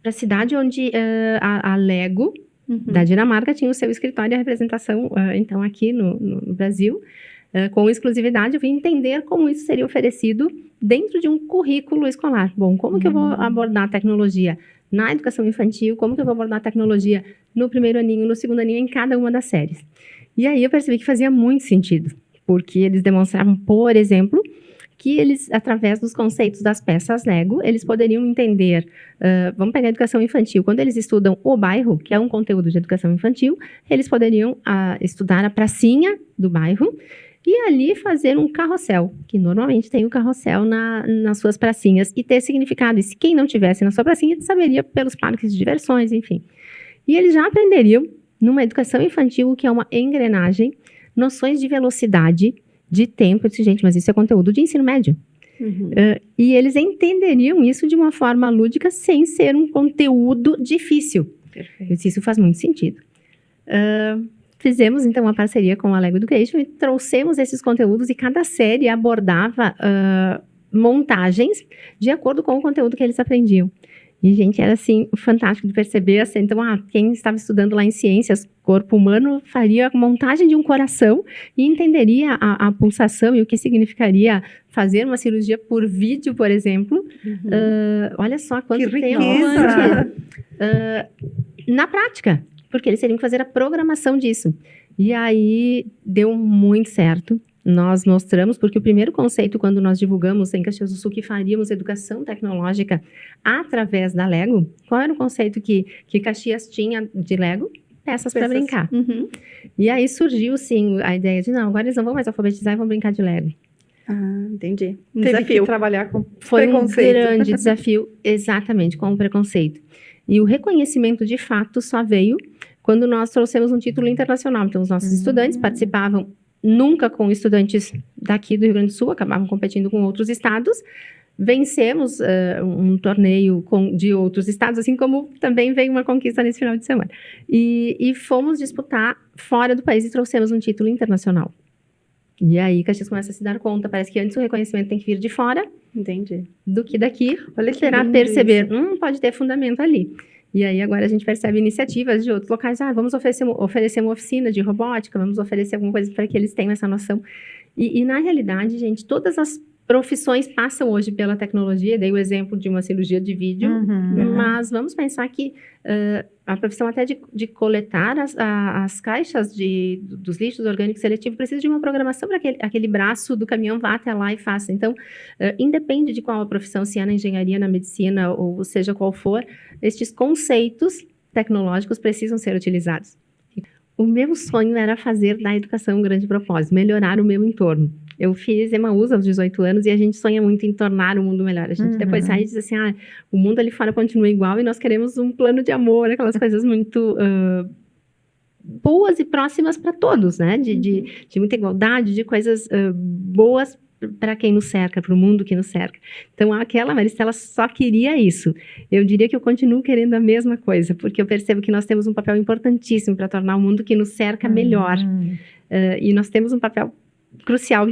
para a cidade onde a Lego, da Dinamarca, tinha o seu escritório e a representação, então, aqui no Brasil. Com exclusividade, eu vim entender como isso seria oferecido dentro de um currículo escolar. Bom, como que eu vou abordar a tecnologia na educação infantil, como que eu vou abordar a tecnologia no primeiro aninho, no segundo aninho, em cada uma das séries. E aí eu percebi que fazia muito sentido, porque eles demonstravam, por exemplo, que eles, através dos conceitos das peças Lego, eles poderiam entender, vamos pegar a educação infantil, quando eles estudam o bairro, que é um conteúdo de educação infantil, eles poderiam estudar a pracinha do bairro, e ali fazer um carrossel, que normalmente tem o carrossel nas suas pracinhas, e ter significado. E se quem não tivesse na sua pracinha, saberia pelos parques de diversões, enfim. E eles já aprenderiam, numa educação infantil, o que é uma engrenagem, noções de velocidade, de tempo. Eu disse, gente, mas isso é conteúdo de ensino médio. E eles entenderiam isso de uma forma lúdica sem ser um conteúdo difícil. Perfeito. Isso faz muito sentido. Fizemos, então, uma parceria com a Lego Education e trouxemos esses conteúdos e cada série abordava montagens de acordo com o conteúdo que eles aprendiam. E, gente, era, assim, fantástico de perceber. Assim, então, quem estava estudando lá em ciências, corpo humano, faria a montagem de um coração e entenderia a pulsação e o que significaria fazer uma cirurgia por vídeo, por exemplo. Olha só quanto Que tempo riqueza! na prática, porque eles teriam que fazer a programação disso. E aí, deu muito certo. Nós mostramos, porque o primeiro conceito, quando nós divulgamos em Caxias do Sul que faríamos educação tecnológica através da Lego, qual era o conceito que Caxias tinha de Lego? Peças para brincar. E aí surgiu, sim, a ideia de, não, agora eles não vão mais alfabetizar e vão brincar de Lego. Entendi. Teve que trabalhar com Foi preconceito. um grande desafio, exatamente, com o preconceito. E o reconhecimento, de fato, só veio quando nós trouxemos um título internacional. Então, os nossos estudantes participavam nunca com estudantes daqui do Rio Grande do Sul, acabavam competindo com outros estados. Vencemos um torneio de outros estados, assim como também veio uma conquista nesse final de semana. E fomos disputar fora do país e trouxemos um título internacional. E aí, Caxias começa a se dar conta, parece que antes o reconhecimento tem que vir de fora, Entendi. do que daqui, Olha que para lindo perceber, pode ter fundamento ali. E aí agora a gente percebe iniciativas de outros locais, vamos oferecer uma oficina de robótica, vamos oferecer alguma coisa para que eles tenham essa noção. E na realidade, gente, todas as profissões passam hoje pela tecnologia, dei o exemplo de uma cirurgia de vídeo, mas vamos pensar que a profissão até de coletar as caixas dos lixos orgânicos seletivos precisa de uma programação para que aquele braço do caminhão vá até lá e faça. Então, independe de qual a profissão, se é na engenharia, na medicina, ou seja qual for, estes conceitos tecnológicos precisam ser utilizados. O meu sonho era fazer da educação um grande propósito, melhorar o meu entorno. Eu fiz Emaús aos 18 anos e a gente sonha muito em tornar o mundo melhor. A gente depois sai e diz assim, o mundo ali fora continua igual e nós queremos um plano de amor, aquelas coisas muito boas e próximas para todos, né? De muita igualdade, de coisas boas para quem nos cerca, para o mundo que nos cerca. Então, aquela Maristela só queria isso. Eu diria que eu continuo querendo a mesma coisa, porque eu percebo que nós temos um papel importantíssimo para tornar o mundo que nos cerca melhor. E nós temos um papel crucial,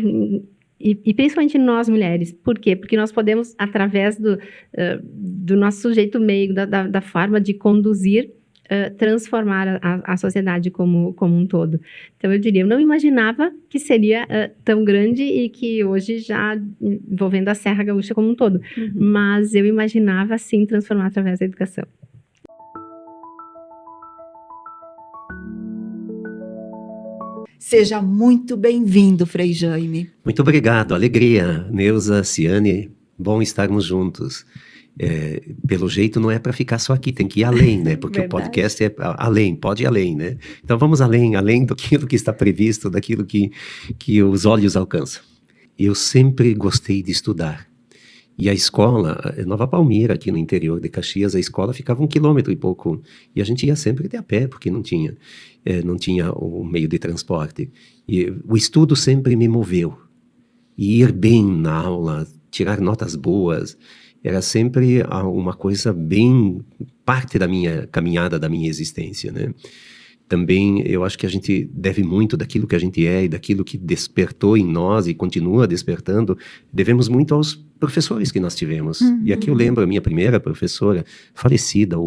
e principalmente nós mulheres. Por quê? Porque nós podemos, através do nosso jeito meigo, da forma de conduzir, transformar a sociedade como um todo. Então, eu diria, eu não imaginava que seria tão grande e que hoje já envolvendo a Serra Gaúcha como um todo. Mas eu imaginava, sim, transformar através da educação. Seja muito bem-vindo, Frei Jaime. Muito obrigado, alegria. Neuza, Ciane, bom estarmos juntos. Pelo jeito não é para ficar só aqui, tem que ir além, né? Porque o podcast é além, pode ir além, né? Então vamos além daquilo que está previsto, daquilo que os olhos alcançam. Eu sempre gostei de estudar. E a escola, Nova Palmira, aqui no interior de Caxias, a escola ficava 1 quilômetro e pouco. E a gente ia sempre de a pé, porque não tinha o meio de transporte. E o estudo sempre me moveu. E ir bem na aula, tirar notas boas, era sempre uma coisa bem parte da minha caminhada, da minha existência, né? Também eu acho que a gente deve muito daquilo que a gente é e daquilo que despertou em nós e continua despertando, devemos muito aos professores que nós tivemos. E aqui eu lembro a minha primeira professora, falecida,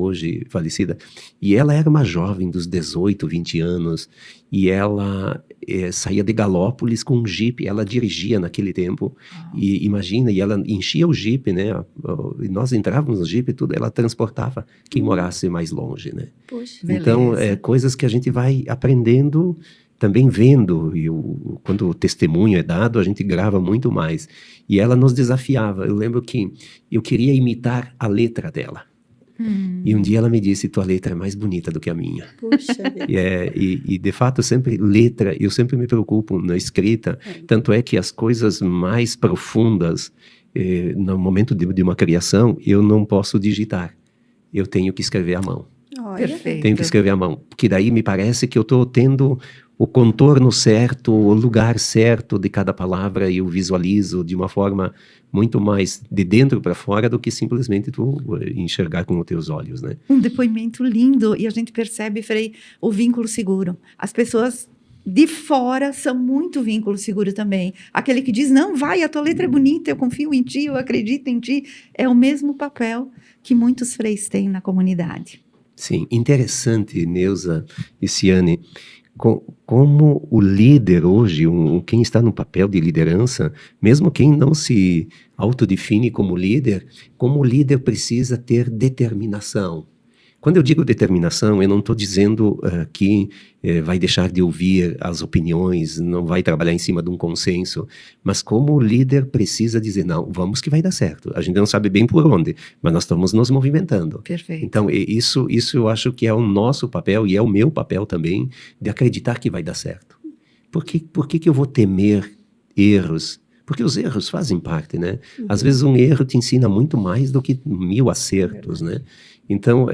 e ela era uma jovem dos 18, 20 anos, e ela saía de Galópolis com um jipe, ela dirigia naquele tempo, e imagina, e ela enchia o jipe, né, e nós entrávamos no jipe e tudo, ela transportava quem morasse mais longe, né. Puxa, então, coisas que a gente vai aprendendo, também vendo, e quando o testemunho é dado, a gente grava muito mais. E ela nos desafiava. Eu lembro que eu queria imitar a letra dela. E um dia ela me disse, tua letra é mais bonita do que a minha. Puxa. E de fato, eu sempre me preocupo na escrita. Tanto é que as coisas mais profundas, no momento de uma criação, eu não posso digitar. Eu tenho que escrever à mão. Olha. Perfeito. Tenho que escrever à mão, porque daí me parece que eu estou tendo o contorno certo, o lugar certo de cada palavra e eu visualizo de uma forma muito mais de dentro para fora do que simplesmente tu enxergar com os teus olhos, né? Um depoimento lindo, e a gente percebe, Frei, o vínculo seguro. As pessoas de fora são muito vínculo seguro também. Aquele que diz, não, vai, a tua letra é bonita, eu confio em ti, eu acredito em ti. É o mesmo papel que muitos freis têm na comunidade. Sim, interessante, Neuza e Ciane, como o líder hoje, quem está no papel de liderança, mesmo quem não se autodefine como líder, como o líder precisa ter determinação. Quando eu digo determinação, eu não estou dizendo que vai deixar de ouvir as opiniões, não vai trabalhar em cima de um consenso, mas como o líder precisa dizer, não, vamos que vai dar certo. A gente não sabe bem por onde, mas nós estamos nos movimentando. Perfeito. Então, isso eu acho que é o nosso papel e é o meu papel também, de acreditar que vai dar certo. Por que eu vou temer erros? Porque os erros fazem parte, né? Às vezes um erro te ensina muito mais do que 1000 acertos, né? Então,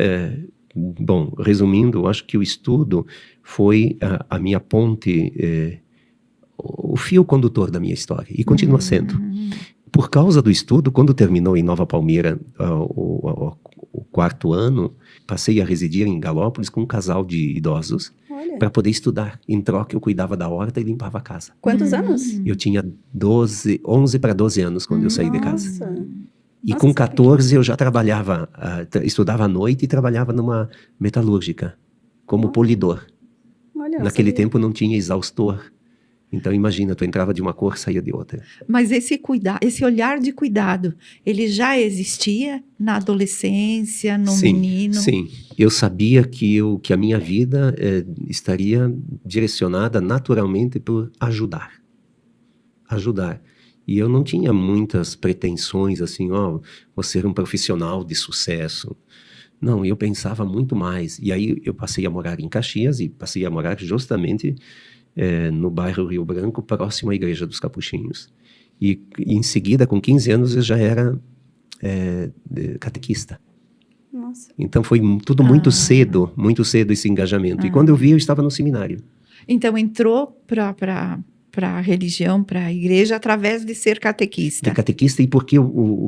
bom, resumindo, eu acho que o estudo foi a minha ponte, o fio condutor da minha história, e continua sendo. Por causa do estudo, quando terminou em Nova Palmira o 4º ano, passei a residir em Galópolis com um casal de idosos para poder estudar. Em troca, eu cuidava da horta e limpava a casa. Quantos anos? Eu tinha 11 para 12 anos quando eu saí de casa. Nossa. E Nossa, com 14 eu já trabalhava, estudava à noite e trabalhava numa metalúrgica, como polidor. Olha, eu Naquele sabia. tempo não tinha exaustor. Então imagina, tu entrava de uma cor, saía de outra. Mas esse olhar de cuidado, ele já existia na adolescência, no menino? Sim, eu sabia que a minha vida estaria direcionada naturalmente por ajudar. E eu não tinha muitas pretensões assim, vou ser um profissional de sucesso. Não, eu pensava muito mais. E aí eu passei a morar em Caxias e passei a morar justamente no bairro Rio Branco, próximo à Igreja dos Capuchinhos. E em seguida, com 15 anos, eu já era catequista. Nossa. Então foi tudo muito cedo esse engajamento. E quando eu vi, eu estava no seminário. Então entrou para a religião, para a igreja, através de ser catequista. De catequista, e porque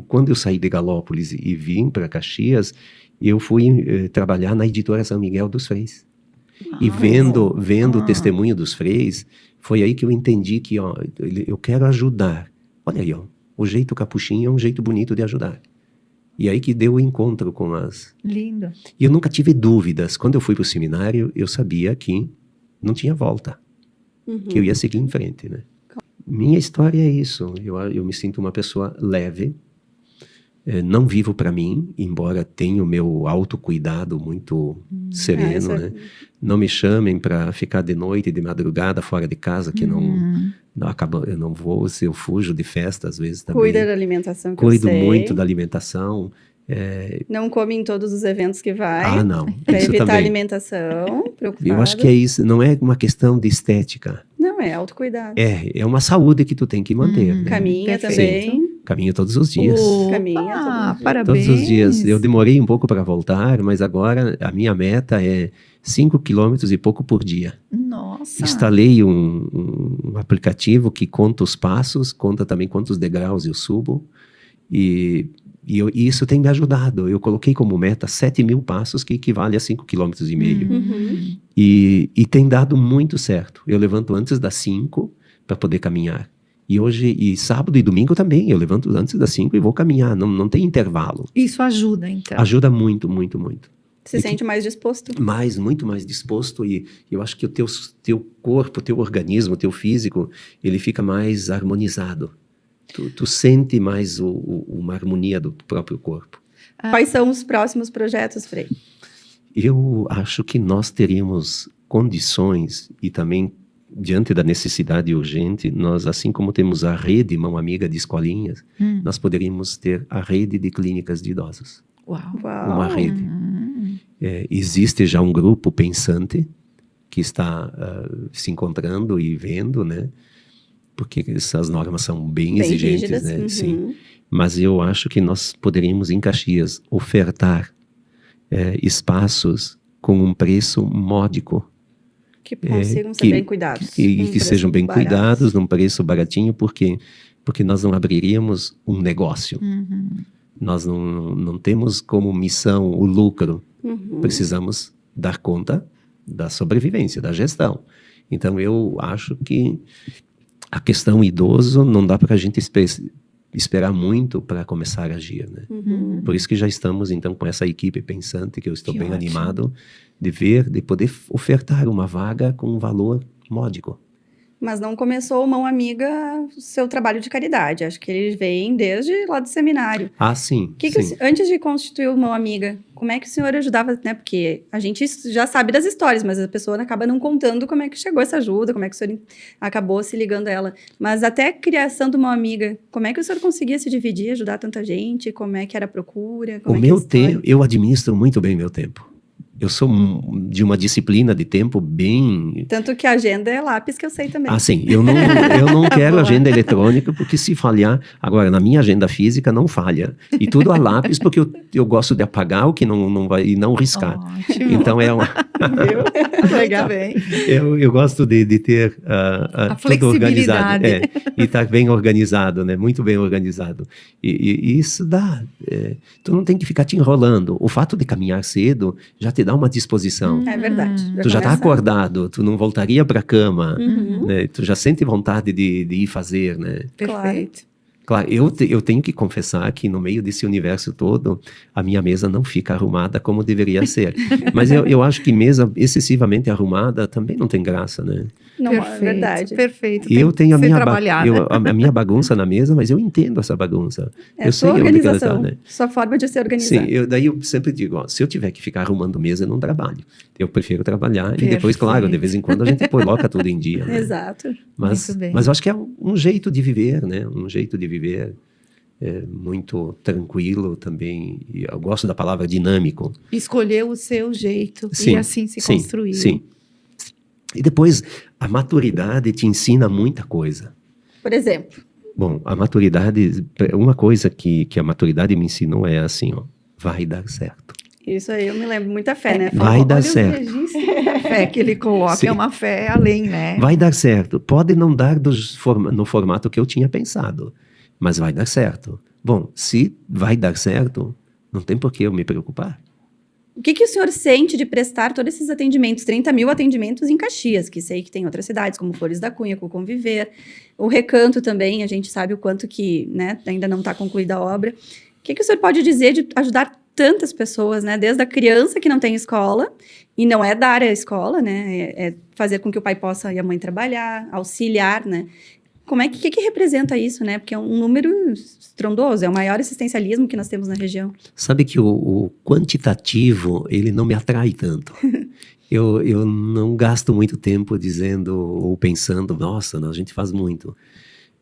quando eu saí de Galópolis e vim para Caxias, eu fui trabalhar na editora São Miguel dos Freis. E vendo o testemunho dos freis, foi aí que eu entendi que eu quero ajudar. Olha aí, o jeito capuchinho é um jeito bonito de ajudar. E aí que deu o encontro com as... Lindo. E eu nunca tive dúvidas. Quando eu fui para o seminário, eu sabia que não tinha volta. Que eu ia seguir em frente, né? Minha história é isso. Eu me sinto uma pessoa leve. Não vivo para mim, embora tenha o meu autocuidado muito sereno, né? Não me chamem para ficar de noite e de madrugada fora de casa, que eu não vou, se eu fujo de festa às vezes também. Cuida da alimentação, que Cuido eu sei. muito da alimentação. Não come em todos os eventos que vai. Não. Para Isso evitar a também. alimentação, preocupado. Eu acho que é isso, não é uma questão de estética. Não, é autocuidado. É uma saúde que tu tem que manter. Né? Caminha Perfeito. também. Caminho todos os dias. Caminha todo dia. Parabéns. Todos os dias. Eu demorei um pouco para voltar, mas agora a minha meta é 5 quilômetros e pouco por dia. Nossa. Instalei um aplicativo que conta os passos, conta também quantos degraus eu subo. E isso tem me ajudado. Eu coloquei como meta 7.000 passos, que equivale a 5,5 quilômetros. E tem dado muito certo. Eu levanto antes das 5 para poder caminhar. E sábado e domingo também, eu levanto antes das 5 e vou caminhar, não tem intervalo. Isso ajuda, então. Ajuda muito, muito, muito. Se sente mais disposto. Muito mais disposto, e eu acho que o teu corpo, o teu organismo, o teu físico, ele fica mais harmonizado. Tu sente mais uma harmonia do próprio corpo. Quais são os próximos projetos, Frei? Eu acho que nós teríamos condições e também diante da necessidade urgente, nós, assim como temos a rede Mão Amiga de escolinhas, nós poderíamos ter a rede de clínicas de idosos. Uau. Uma rede. Existe já um grupo pensante que está se encontrando e vendo, né? Porque essas normas são bem exigentes, rígidas, né? Sim. Mas eu acho que nós poderíamos, em Caxias, ofertar espaços com um preço módico. Que consigam ser que- bem cuidados. E Um que preço sejam bem barato. cuidados, num preço baratinho, porque nós não abriríamos um negócio. Nós não temos como missão o lucro. Uhum. Precisamos dar conta da sobrevivência, da gestão. Então, eu acho que a questão idoso não dá para a gente esperar muito para começar a agir, né? Uhum. Por isso que já estamos, então, com essa equipe pensante, que eu estou Que bem ótimo. animado de poder ofertar uma vaga com um valor módico. Mas não começou o Mão Amiga seu trabalho de caridade. Acho que eles vêm desde lá do seminário. Ah, sim, sim. Antes de constituir o Mão Amiga, como é que o senhor ajudava, né? Porque a gente já sabe das histórias, mas a pessoa acaba não contando como é que chegou essa ajuda, como é que o senhor acabou se ligando a ela. Mas até a criação do Mão Amiga, como é que o senhor conseguia se dividir, ajudar tanta gente? Como é que era a procura? Como O é que é a meu história? tempo, eu administro muito bem meu tempo. Eu sou de uma disciplina de tempo bem... Tanto que a agenda é lápis, que eu sei também. Ah, sim, eu não quero agenda eletrônica, porque se falhar... Agora, na minha agenda física não falha. E tudo a lápis, porque eu gosto de apagar o que não vai e não riscar. Ótimo. Então, é uma... Legal. Bem. Eu gosto de ter A tudo organizado. flexibilidade. E estar bem organizado, né? Muito bem organizado. E isso dá. Tu não tem que ficar te enrolando. O fato de caminhar cedo já te dá uma disposição. É verdade. Tu já está começa- acordado, tu não voltaria para a cama, Uhum. né? Tu já sente vontade de ir fazer, né? Perfeito. Claro, eu tenho que confessar que no meio desse universo todo, a minha mesa não fica arrumada como deveria ser. Mas eu acho que mesa excessivamente arrumada também não tem graça, né? Não, Perfeito. é verdade. Perfeito. Eu Tem tenho que ser trabalhada. a minha bagunça na mesa, mas eu entendo essa bagunça. É eu sua sei onde que ela organização, está, né? sua forma de se organizar. Sim, daí eu sempre digo, ó, se eu tiver que ficar arrumando mesa, eu não trabalho. Eu prefiro trabalhar e depois, claro, de vez em quando a gente coloca tudo em dia, né? Exato. Mas Muito bem. eu acho que é um jeito de viver, né? Um jeito de viver muito tranquilo também. E eu gosto da palavra dinâmico. Escolheu o seu jeito Sim, e assim se sim, construiu. Sim. E depois, a maturidade te ensina muita coisa. Por exemplo, Bom, a maturidade, uma coisa que a maturidade me ensinou é assim, ó, vai dar certo. isso aí eu me lembro muita fé, né? Vai dar Olha certo. o registro da fé que ele coloca, Sim. é uma fé além, né? Vai dar certo. Pode não dar no formato que eu tinha pensado, mas vai dar certo. Bom, se vai dar certo, não tem por que eu me preocupar. O que o senhor sente de prestar todos esses atendimentos, 30 mil atendimentos em Caxias, que sei que tem outras cidades, como Flores da Cunha, com o Conviver, o Recanto também, a gente sabe o quanto que, né, ainda não está concluída a obra. O que o senhor pode dizer de ajudar tantas pessoas, né, desde a criança que não tem escola, e não é dar a escola, né, é fazer com que o pai possa e a mãe trabalhar, auxiliar, né. Como é que representa isso, né? Porque é um número estrondoso, é o maior assistencialismo que nós temos na região. Sabe que o quantitativo, ele não me atrai tanto. Eu não gasto muito tempo dizendo ou pensando, nossa, a gente faz muito.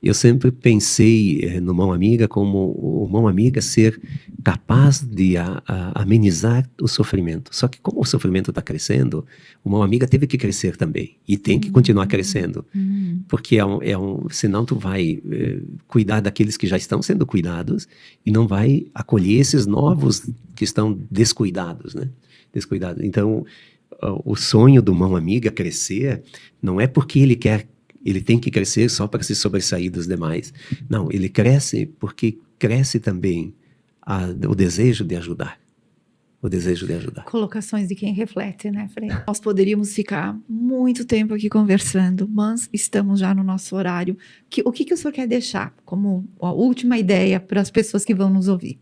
Eu sempre pensei no Mão Amiga como o Mão Amiga ser capaz de amenizar o sofrimento. Só que como o sofrimento está crescendo, o Mão Amiga teve que crescer também. E tem que continuar crescendo. Porque senão tu vai cuidar daqueles que já estão sendo cuidados e não vai acolher esses novos que estão descuidados, né? Descuidados. Então, o sonho do Mão Amiga crescer não é porque ele tem que crescer só para se sobressair dos demais. Não, ele cresce porque cresce também o desejo de ajudar. O desejo de ajudar. Colocações de quem reflete, né, Frei? Nós poderíamos ficar muito tempo aqui conversando, mas estamos já no nosso horário. O que o senhor quer deixar como a última ideia para as pessoas que vão nos ouvir?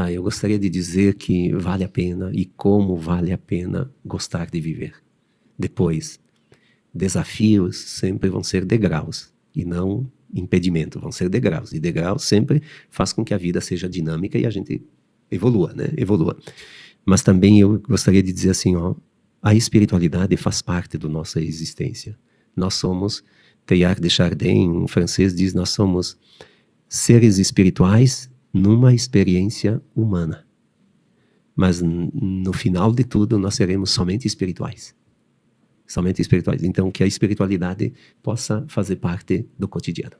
Eu gostaria de dizer que vale a pena e como vale a pena gostar de viver. Depois, desafios sempre vão ser degraus e não impedimento, vão ser degraus. E degraus sempre faz com que a vida seja dinâmica e a gente evolua, né? Evolua. Mas também eu gostaria de dizer assim, ó, a espiritualidade faz parte da nossa existência. Nós somos, Teilhard de Chardin, um francês, diz, nós somos seres espirituais numa experiência humana. Mas no final de tudo, nós seremos somente espirituais. Somente espirituais. Então, que a espiritualidade possa fazer parte do cotidiano.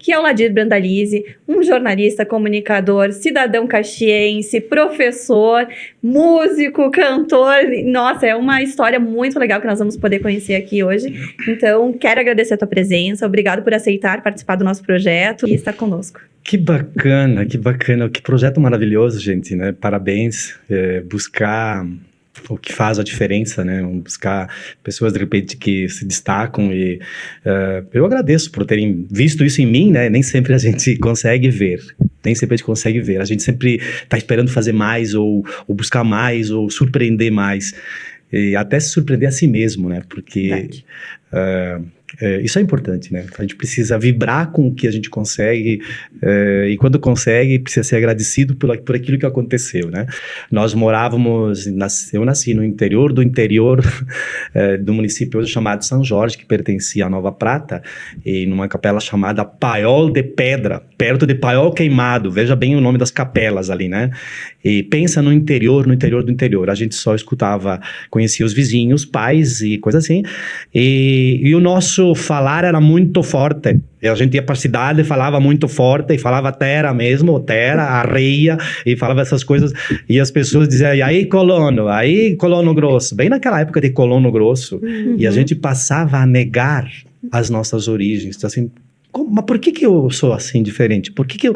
que é o Ladir Brandalize, um jornalista, comunicador, cidadão caxiense, professor, músico, cantor. Nossa, é uma história muito legal que nós vamos poder conhecer aqui hoje. Então, quero agradecer a tua presença, obrigado por aceitar participar do nosso projeto e estar conosco. Que bacana, que projeto maravilhoso, gente, né? Parabéns, buscar o que faz a diferença, né? Buscar pessoas, de repente, que se destacam e eu agradeço por terem visto isso em mim, né? Nem sempre a gente consegue ver, a gente sempre está esperando fazer mais ou buscar mais ou surpreender mais e até se surpreender a si mesmo, né? Porque isso é importante, né? A gente precisa vibrar com o que a gente consegue e quando consegue, precisa ser agradecido por aquilo que aconteceu, né? Nós morávamos, eu nasci no interior do município hoje chamado São Jorge, que pertencia a Nova Prata, e numa capela chamada Paiol de Pedra, perto de Paiol Queimado, veja bem o nome das capelas ali, né? E pensa no interior do interior, a gente só escutava, conhecia os vizinhos, pais e coisa assim, e o nosso falar era muito forte. E a gente ia para a cidade, falava muito forte, e falava terra mesmo, terra, areia, e falava essas coisas, e as pessoas diziam, e aí colono grosso, bem naquela época de colono grosso, e a gente passava a negar as nossas origens, então, assim, mas por que eu sou assim diferente? Por que eu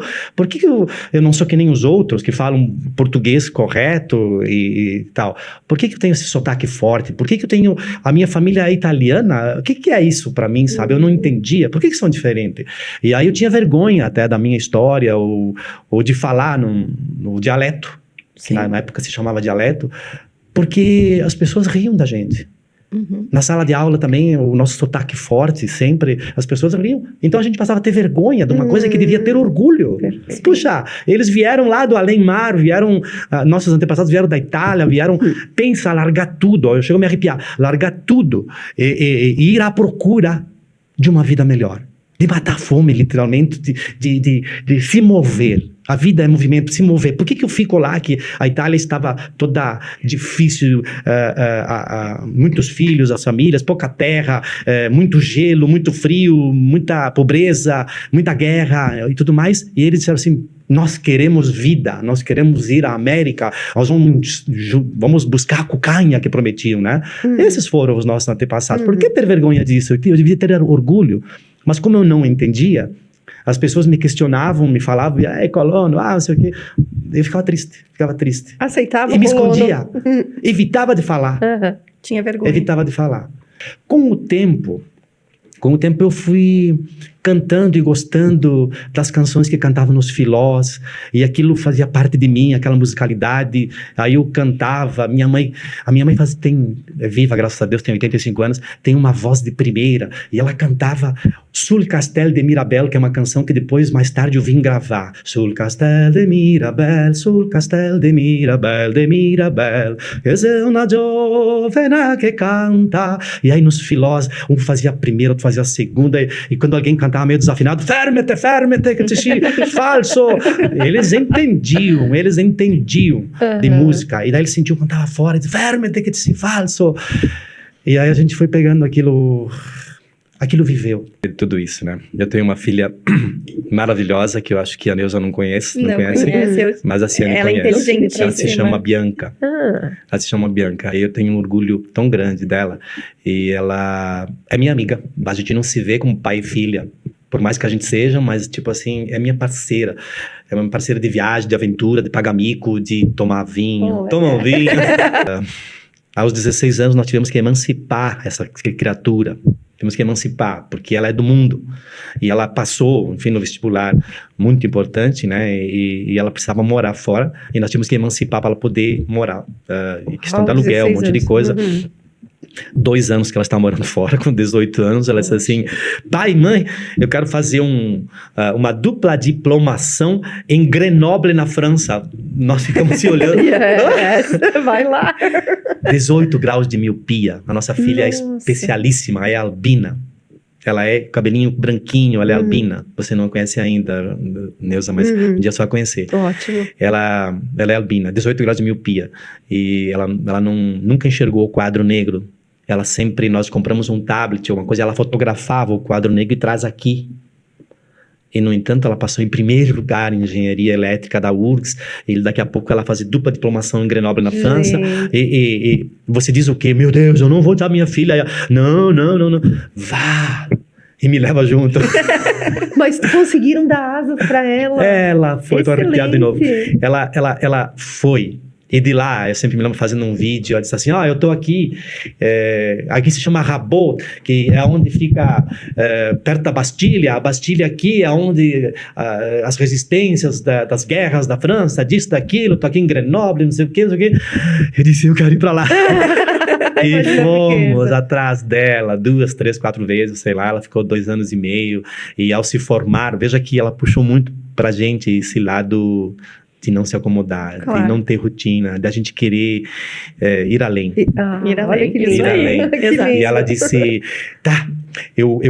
não sou que nem os outros que falam português correto e tal? Por que eu tenho esse sotaque forte? Por que eu tenho... A minha família é italiana? O que é isso para mim, sabe? Eu não entendia. Por que são diferentes? E aí eu tinha vergonha até da minha história ou de falar no dialeto, que na época se chamava dialeto, porque as pessoas riam da gente. Na sala de aula também, o nosso sotaque forte, sempre, as pessoas riam. Então a gente passava a ter vergonha de uma coisa que devia ter orgulho. Puxa, eles vieram lá do além-mar, nossos antepassados vieram da Itália, pensa, largar tudo, eu chego a me arrepiar, largar tudo e ir à procura de uma vida melhor. De matar a fome, literalmente, de se mover. A vida é movimento, se mover. Por que eu fico lá que a Itália estava toda difícil, muitos filhos, as famílias, pouca terra, muito gelo, muito frio, muita pobreza, muita guerra e tudo mais. E eles disseram assim, nós queremos vida, nós queremos ir à América, nós vamos buscar a cucanha que prometiam, né? Esses foram os nossos antepassados. Por que ter vergonha disso? Eu devia ter orgulho. Mas como eu não entendia, as pessoas me questionavam, me falavam, colono, não sei o quê. Eu ficava triste. Aceitava e me escondia. Evitava de falar. Tinha vergonha. Evitava de falar. Com o tempo eu fui cantando e gostando das canções que cantavam nos filós, e aquilo fazia parte de mim, aquela musicalidade. Aí eu cantava, a minha mãe é viva, graças a Deus, tem 85 anos, tem uma voz de primeira, e ela cantava Sul Castel de Mirabel, que é uma canção que depois, mais tarde, eu vim gravar. Sul Castel de Mirabel, de Mirabel, que é uma jovena que canta. E aí nos filós, um fazia a primeira, outro fazia a segunda, e quando alguém cantava meio desafinado, fermete, que te falso. Eles entendiam de música, e daí eles sentiam quando estava fora, fermete, que te falso. E aí a gente foi pegando aquilo viveu, tudo isso, né? Eu tenho uma filha maravilhosa, que eu acho que a Neuza não conhece, mas a Ciane ela conhece. É inteligente, ela se chama Bianca. Ela se chama Bianca. E eu tenho um orgulho tão grande dela. E ela é minha amiga. A gente não se vê como pai e filha, por mais que a gente seja, mas, tipo assim, é minha parceira. É uma parceira de viagem, de aventura, de pagar mico, de tomar vinho. Toma um vinho. Aos 16 anos, nós tivemos que emancipar essa criatura. Temos que emancipar, porque ela é do mundo. E ela passou, enfim, no vestibular muito importante, né? E ela precisava morar fora. E nós tínhamos que emancipar para ela poder morar. Questão de aluguel, um monte de coisa. 2 anos que ela está morando fora, com 18 anos, ela disse assim, pai, mãe, eu quero fazer uma dupla diplomação em Grenoble, na França. Nós ficamos se olhando. Vai lá. 18 graus de miopia. A nossa filha é especialíssima, é albina. Ela é cabelinho branquinho, ela é albina. Você não conhece ainda, Neuza, mas um dia você vai conhecer. Ótimo. Ela é albina, 18 graus de miopia. E ela nunca enxergou o quadro negro. Ela sempre, nós compramos um tablet, alguma coisa, ela fotografava o quadro negro e traz aqui. E, no entanto, ela passou em primeiro lugar em engenharia elétrica da URGS, e daqui a pouco ela fazia dupla diplomação em Grenoble, na França. E você diz o quê? Meu Deus, eu não vou dar minha filha. Não. Vá! E me leva junto. Mas conseguiram dar asas para ela. Ela foi, tô arrepiado de novo. Ela foi. E de lá, eu sempre me lembro fazendo um vídeo, ela disse assim, eu tô aqui, aqui se chama Rabot, que é onde fica perto da Bastilha. A Bastilha aqui é onde as resistências das guerras da França, disso, daquilo, tô aqui em Grenoble, não sei o quê. Eu disse, eu quero ir pra lá. E fomos atrás dela 2, 3, 4 vezes, sei lá, ela ficou 2 anos e meio, e ao se formar, veja que ela puxou muito pra gente esse lado de não se acomodar, de não ter rotina, de a gente querer ir além. Ir além. Ir além. E ela disse, tá, eu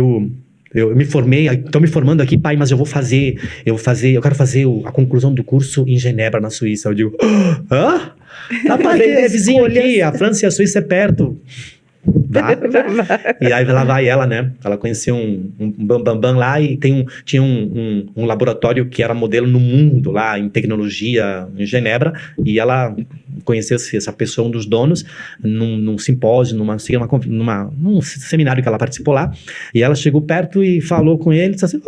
me formei, estou me formando aqui, pai, mas eu quero fazer a conclusão do curso em Genebra, na Suíça. Eu digo, hã? Tá, pai, é vizinho aqui, a França e a Suíça é perto. E aí lá vai ela, né? Ela conheceu um bambambam lá e tinha um laboratório que era modelo no mundo lá em tecnologia em Genebra, e ela conheceu essa pessoa, um dos donos, num simpósio, num seminário que ela participou lá, e ela chegou perto e falou com ele, disse assim,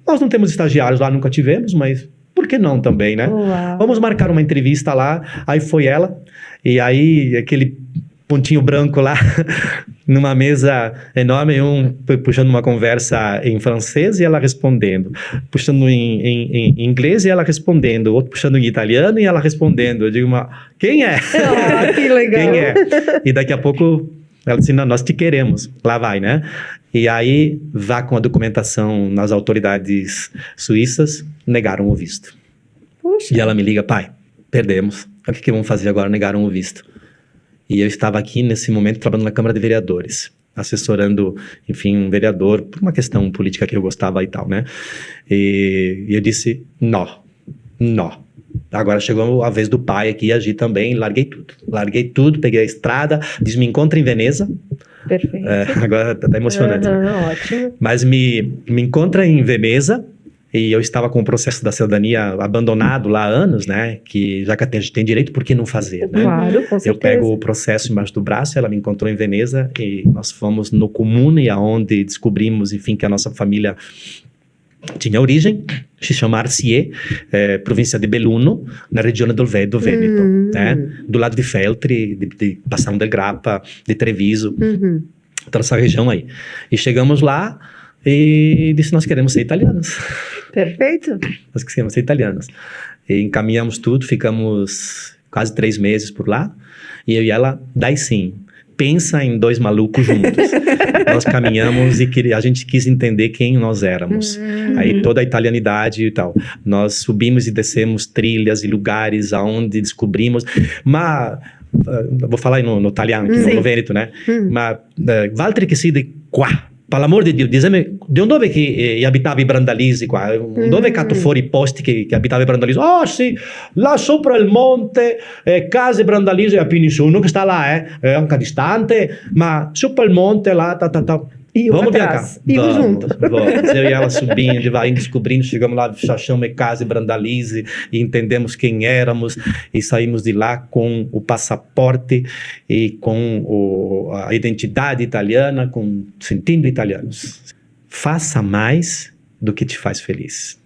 nós não temos estagiários lá, nunca tivemos, mas por que não também, né? Uau. Vamos marcar uma entrevista lá. Aí foi ela, e aí aquele pontinho branco lá, numa mesa enorme, um puxando uma conversa em francês e ela respondendo, puxando em inglês e ela respondendo, outro puxando em italiano e ela respondendo. Eu digo, quem é? Que legal. Quem é? E daqui a pouco ela disse, não, nós te queremos. Lá vai, né? E aí, vá com a documentação nas autoridades suíças, negaram o visto. Puxa. E ela me liga, pai, perdemos. O que vamos fazer agora? Negaram o visto. E eu estava aqui, nesse momento, trabalhando na Câmara de Vereadores, assessorando, enfim, um vereador, por uma questão política que eu gostava e tal, né? E eu disse, não. Agora chegou a vez do pai aqui agir também, larguei tudo, peguei a estrada, disse, me encontra em Veneza. Perfeito. Agora tá emocionante. Ótimo. Mas me encontra em Veneza, e eu estava com o processo da cidadania abandonado lá há anos, né? Que já que a gente tem direito, por que não fazer, né? Claro, com certeza. Eu pego o processo embaixo do braço, ela me encontrou em Veneza e nós fomos no Comune, onde descobrimos, enfim, que a nossa família tinha origem, se chama Arcier, província de Belluno, na região do Veneto, né? Do lado de Feltre, de Bassano del Grappa, de Treviso, toda essa região aí. E chegamos lá e disse, nós queremos ser italianos. Perfeito. Nós queremos ser italianos. E encaminhamos tudo, ficamos quase 3 meses por lá, e eu e ela, daí sim, pensa em 2 malucos juntos. Nós caminhamos e a gente quis entender quem nós éramos. Aí toda a italianidade e tal. Nós subimos e descemos trilhas e lugares aonde descobrimos, mas vou falar no italiano, no Veneto, né? Ma Valtteri che siete qua. Per l'amor di Dio, dizemi, di dove che abitava i Brandalisi qua? Dove cazzo fuori i posti che abitava i Brandalisi? Oh sì, là sopra il monte, case Brandalisi a Pinissuno, che sta là, è anche distante, ma sopra il monte lá, E vamos atrás. Bianca? Vamos junto. Vamos. Eu e ela subindo, vai descobrindo, chegamos lá, achamos casa Brandalisi e entendemos quem éramos e saímos de lá com o passaporte e com a identidade italiana, sentindo italianos. Faça mais do que te faz feliz.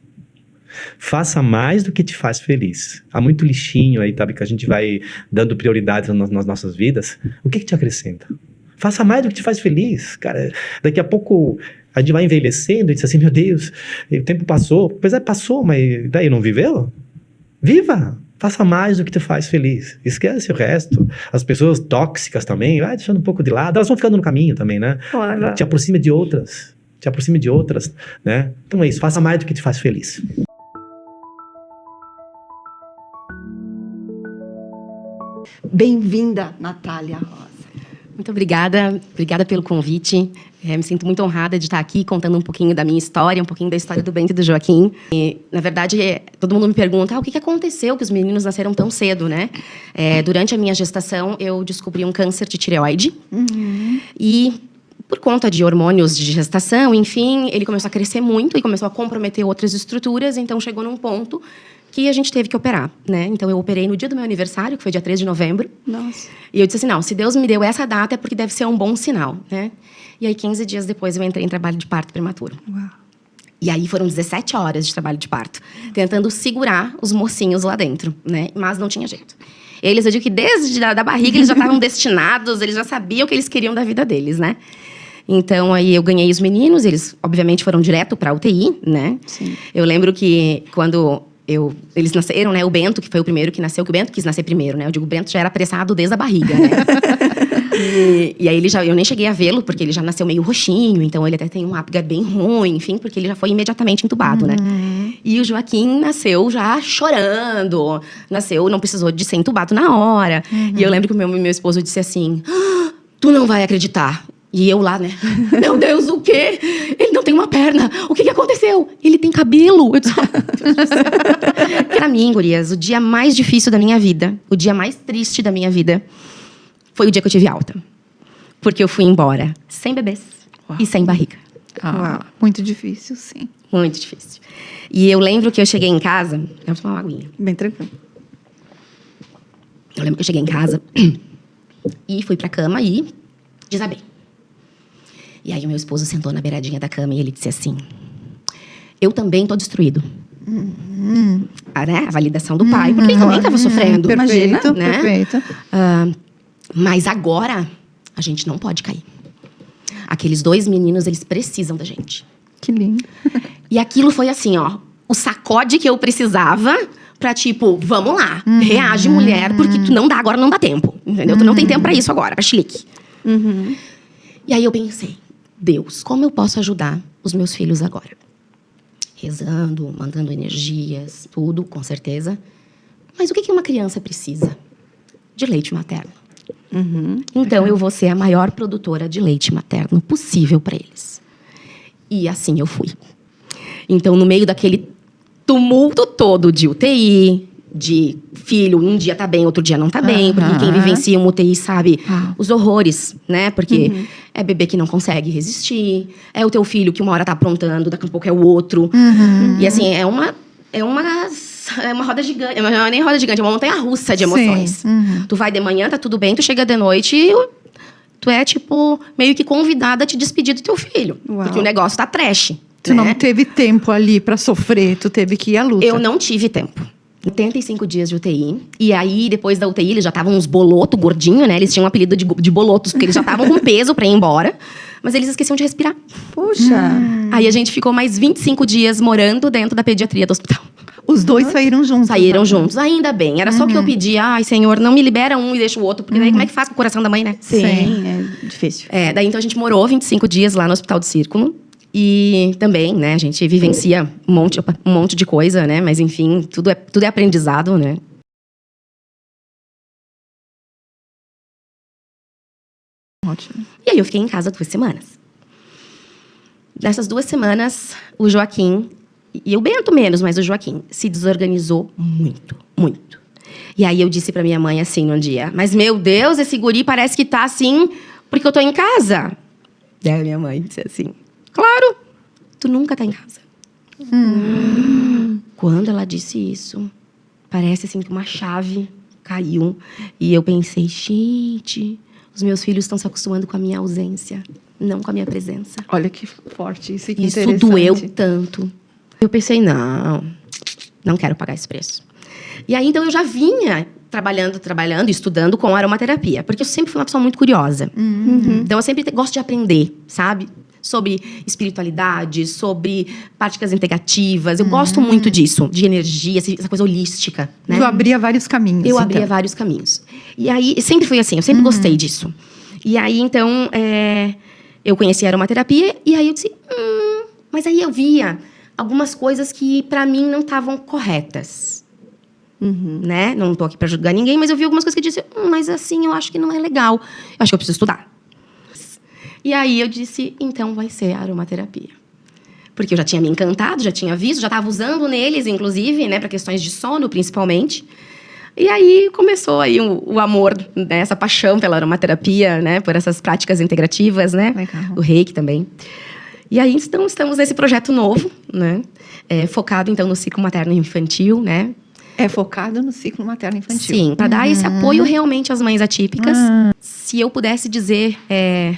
Faça mais do que te faz feliz. Há muito lixinho aí, sabe, que a gente vai dando prioridades nas nossas vidas. O que te acrescenta? Faça mais do que te faz feliz, cara. Daqui a pouco a gente vai envelhecendo e diz assim, meu Deus, o tempo passou. Pois passou, mas daí não viveu? Viva! Faça mais do que te faz feliz. Esquece o resto. As pessoas tóxicas também, vai deixando um pouco de lado. Elas vão ficando no caminho também, né? Claro. Te aproxime de outras. Né? Então é isso, faça mais do que te faz feliz. Bem-vinda, Natália Rosa. Muito obrigada pelo convite. Me sinto muito honrada de estar aqui contando um pouquinho da minha história, um pouquinho da história do Bento e do Joaquim. E, na verdade, todo mundo me pergunta o que aconteceu que os meninos nasceram tão cedo, né? Durante a minha gestação, eu descobri um câncer de tireoide. E por conta de hormônios de gestação, enfim, ele começou a crescer muito e começou a comprometer outras estruturas, então chegou num ponto que a gente teve que operar, né? Então, eu operei no dia do meu aniversário, que foi dia 3 de novembro. Nossa. E eu disse assim, não, se Deus me deu essa data é porque deve ser um bom sinal, né? E aí, 15 dias depois, eu entrei em trabalho de parto prematuro. Uau. E aí, foram 17 horas de trabalho de parto, tentando segurar os mocinhos lá dentro, né? Mas não tinha jeito. Eles, eu digo que desde da barriga, eles já estavam destinados, eles já sabiam o que eles queriam da vida deles, né? Então, aí eu ganhei os meninos, eles, obviamente, foram direto para a UTI, né? Sim. Eu lembro que quando eles nasceram, né? O Bento, que foi o primeiro que nasceu, que o Bento quis nascer primeiro, né? Eu digo, o Bento já era apressado desde a barriga, né? e aí eu nem cheguei a vê-lo, porque ele já nasceu meio roxinho, então ele até tem um Apgar bem ruim, enfim, porque ele já foi imediatamente entubado, né? E o Joaquim nasceu já chorando, não precisou de ser entubado na hora. E eu lembro que o meu esposo disse assim, tu não vai acreditar. E eu lá, né? Meu Deus, o quê? Ele não tem uma perna. O que aconteceu? Ele tem cabelo. Eu disse, pra mim, gurias, o dia mais difícil da minha vida, o dia mais triste da minha vida, foi o dia que eu tive alta. Porque eu fui embora sem bebês e sem barriga. Muito difícil, sim. Muito difícil. E eu lembro que eu cheguei em casa... Eu vou tomar uma aguinha. Bem tranquilo. Eu lembro que eu cheguei em casa e fui pra cama e desabei. E aí o meu esposo sentou na beiradinha da cama e ele disse assim, eu também tô destruído. Né? A validação do pai, porque ele também estava sofrendo. Perfeito, imagina, né? perfeito. Mas agora, a gente não pode cair. Aqueles 2 meninos, eles precisam da gente. Que lindo. E aquilo foi assim, ó, o sacode que eu precisava pra, tipo, vamos lá, reage, mulher, porque tu não dá, agora não dá tempo, entendeu? Tu não tem tempo pra isso agora, pra chilique. E aí eu pensei, Deus, como eu posso ajudar os meus filhos agora? Rezando, mandando energias, tudo, com certeza. Mas o que uma criança precisa? De leite materno. Então, eu vou ser a maior produtora de leite materno possível para eles. E assim eu fui. Então, no meio daquele tumulto todo de UTI, de filho, um dia tá bem, outro dia não tá bem, porque quem vivencia uma UTI sabe os horrores, né? Porque é bebê que não consegue resistir, é o teu filho que uma hora tá aprontando, daqui a pouco é o outro. E assim, é uma roda gigante, não é nem roda gigante, é uma montanha-russa de emoções. Tu vai de manhã, tá tudo bem, tu chega de noite e tu é, tipo, meio que convidada a te despedir do teu filho. Uau. Porque o negócio tá trash. Tu não teve tempo ali pra sofrer, tu teve que ir à luta. Eu não tive tempo. 85 dias de UTI. E aí, depois da UTI, eles já estavam uns bolotos gordinhos, né? Eles tinham um apelido de bolotos, porque eles já estavam com peso pra ir embora. Mas eles esqueciam de respirar. Puxa. Aí a gente ficou mais 25 dias morando dentro da pediatria do hospital. Os dois saíram juntos. Saíram juntos, ainda bem. Era só que eu pedia, ai, Senhor, não me libera um e deixa o outro. Porque daí como é que faz com o coração da mãe, né? Sim, é difícil. Daí então a gente morou 25 dias lá no Hospital do Círculo. E também, né, a gente vivencia um monte de coisa, né? Mas, enfim, tudo é aprendizado, né? Ótimo. E aí eu fiquei em casa 2 semanas. Nessas 2 semanas, o Joaquim, e o Bento menos, mas o Joaquim, se desorganizou muito, muito. E aí eu disse pra minha mãe assim um dia, mas meu Deus, esse guri parece que tá assim porque eu tô em casa. Daí a minha mãe disse assim, claro, tu nunca tá em casa. Quando ela disse isso, parece assim que uma chave caiu. E eu pensei, gente, os meus filhos estão se acostumando com a minha ausência, não com a minha presença. Olha que forte isso, que Isso interessante. doeu tanto. Eu pensei, não quero pagar esse preço. E aí, então, eu já vinha trabalhando, estudando com aromaterapia. Porque eu sempre fui uma pessoa muito curiosa. Então, eu sempre gosto de aprender, sabe? Sobre espiritualidade, sobre práticas integrativas. Eu gosto muito disso, de energia, essa coisa holística. Né? Tu abria vários caminhos. Eu abria vários caminhos. E aí, sempre foi assim, eu sempre gostei disso. E aí, então, eu conheci a aromaterapia e aí eu disse, mas aí eu via algumas coisas que, pra mim, não estavam corretas. Né? Não tô aqui pra julgar ninguém, mas eu vi algumas coisas que eu disse, mas assim, eu acho que não é legal. Eu acho que eu preciso estudar. E aí eu disse, então vai ser a aromaterapia. Porque eu já tinha me encantado, já tinha visto, já estava usando neles, inclusive, né, para questões de sono, principalmente. E aí começou aí o amor, né, essa paixão pela aromaterapia, né, por essas práticas integrativas, né, Legal. o reiki também. E aí então estamos nesse projeto novo, né, focado então no ciclo materno e infantil, né. É focado no ciclo materno-infantil. Sim, para dar esse apoio realmente às mães atípicas. Se eu pudesse dizer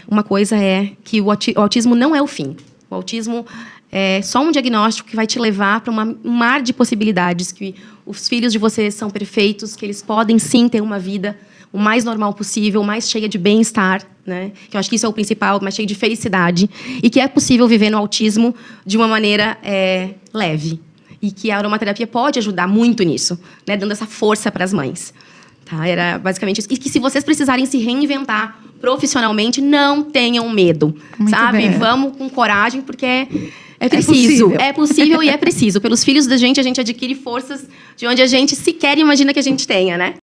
uma coisa é que o autismo não é o fim. O autismo é só um diagnóstico que vai te levar para um mar de possibilidades, que os filhos de vocês são perfeitos, que eles podem sim ter uma vida o mais normal possível, mais cheia de bem-estar, né? Que eu acho que isso é o principal, mais cheia de felicidade. E que é possível viver no autismo de uma maneira leve. E que a aromaterapia pode ajudar muito nisso, né? Dando essa força para as mães. Tá? Era basicamente isso. E que se vocês precisarem se reinventar profissionalmente, não tenham medo. Muito sabe? bem. Vamos com coragem, porque é preciso. possível. É possível e é preciso. Pelos filhos da gente, a gente adquire forças de onde a gente sequer imagina que a gente tenha, né?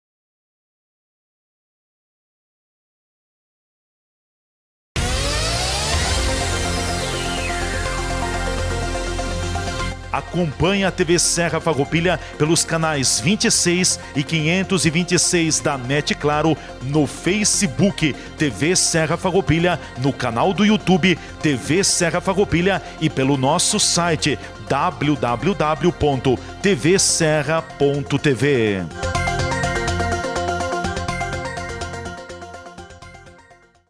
Acompanhe a TV Serra Farroupilha pelos canais 26 e 526 da NET Claro, no Facebook TV Serra Farroupilha, no canal do YouTube TV Serra Farroupilha e pelo nosso site www.tvserra.tv.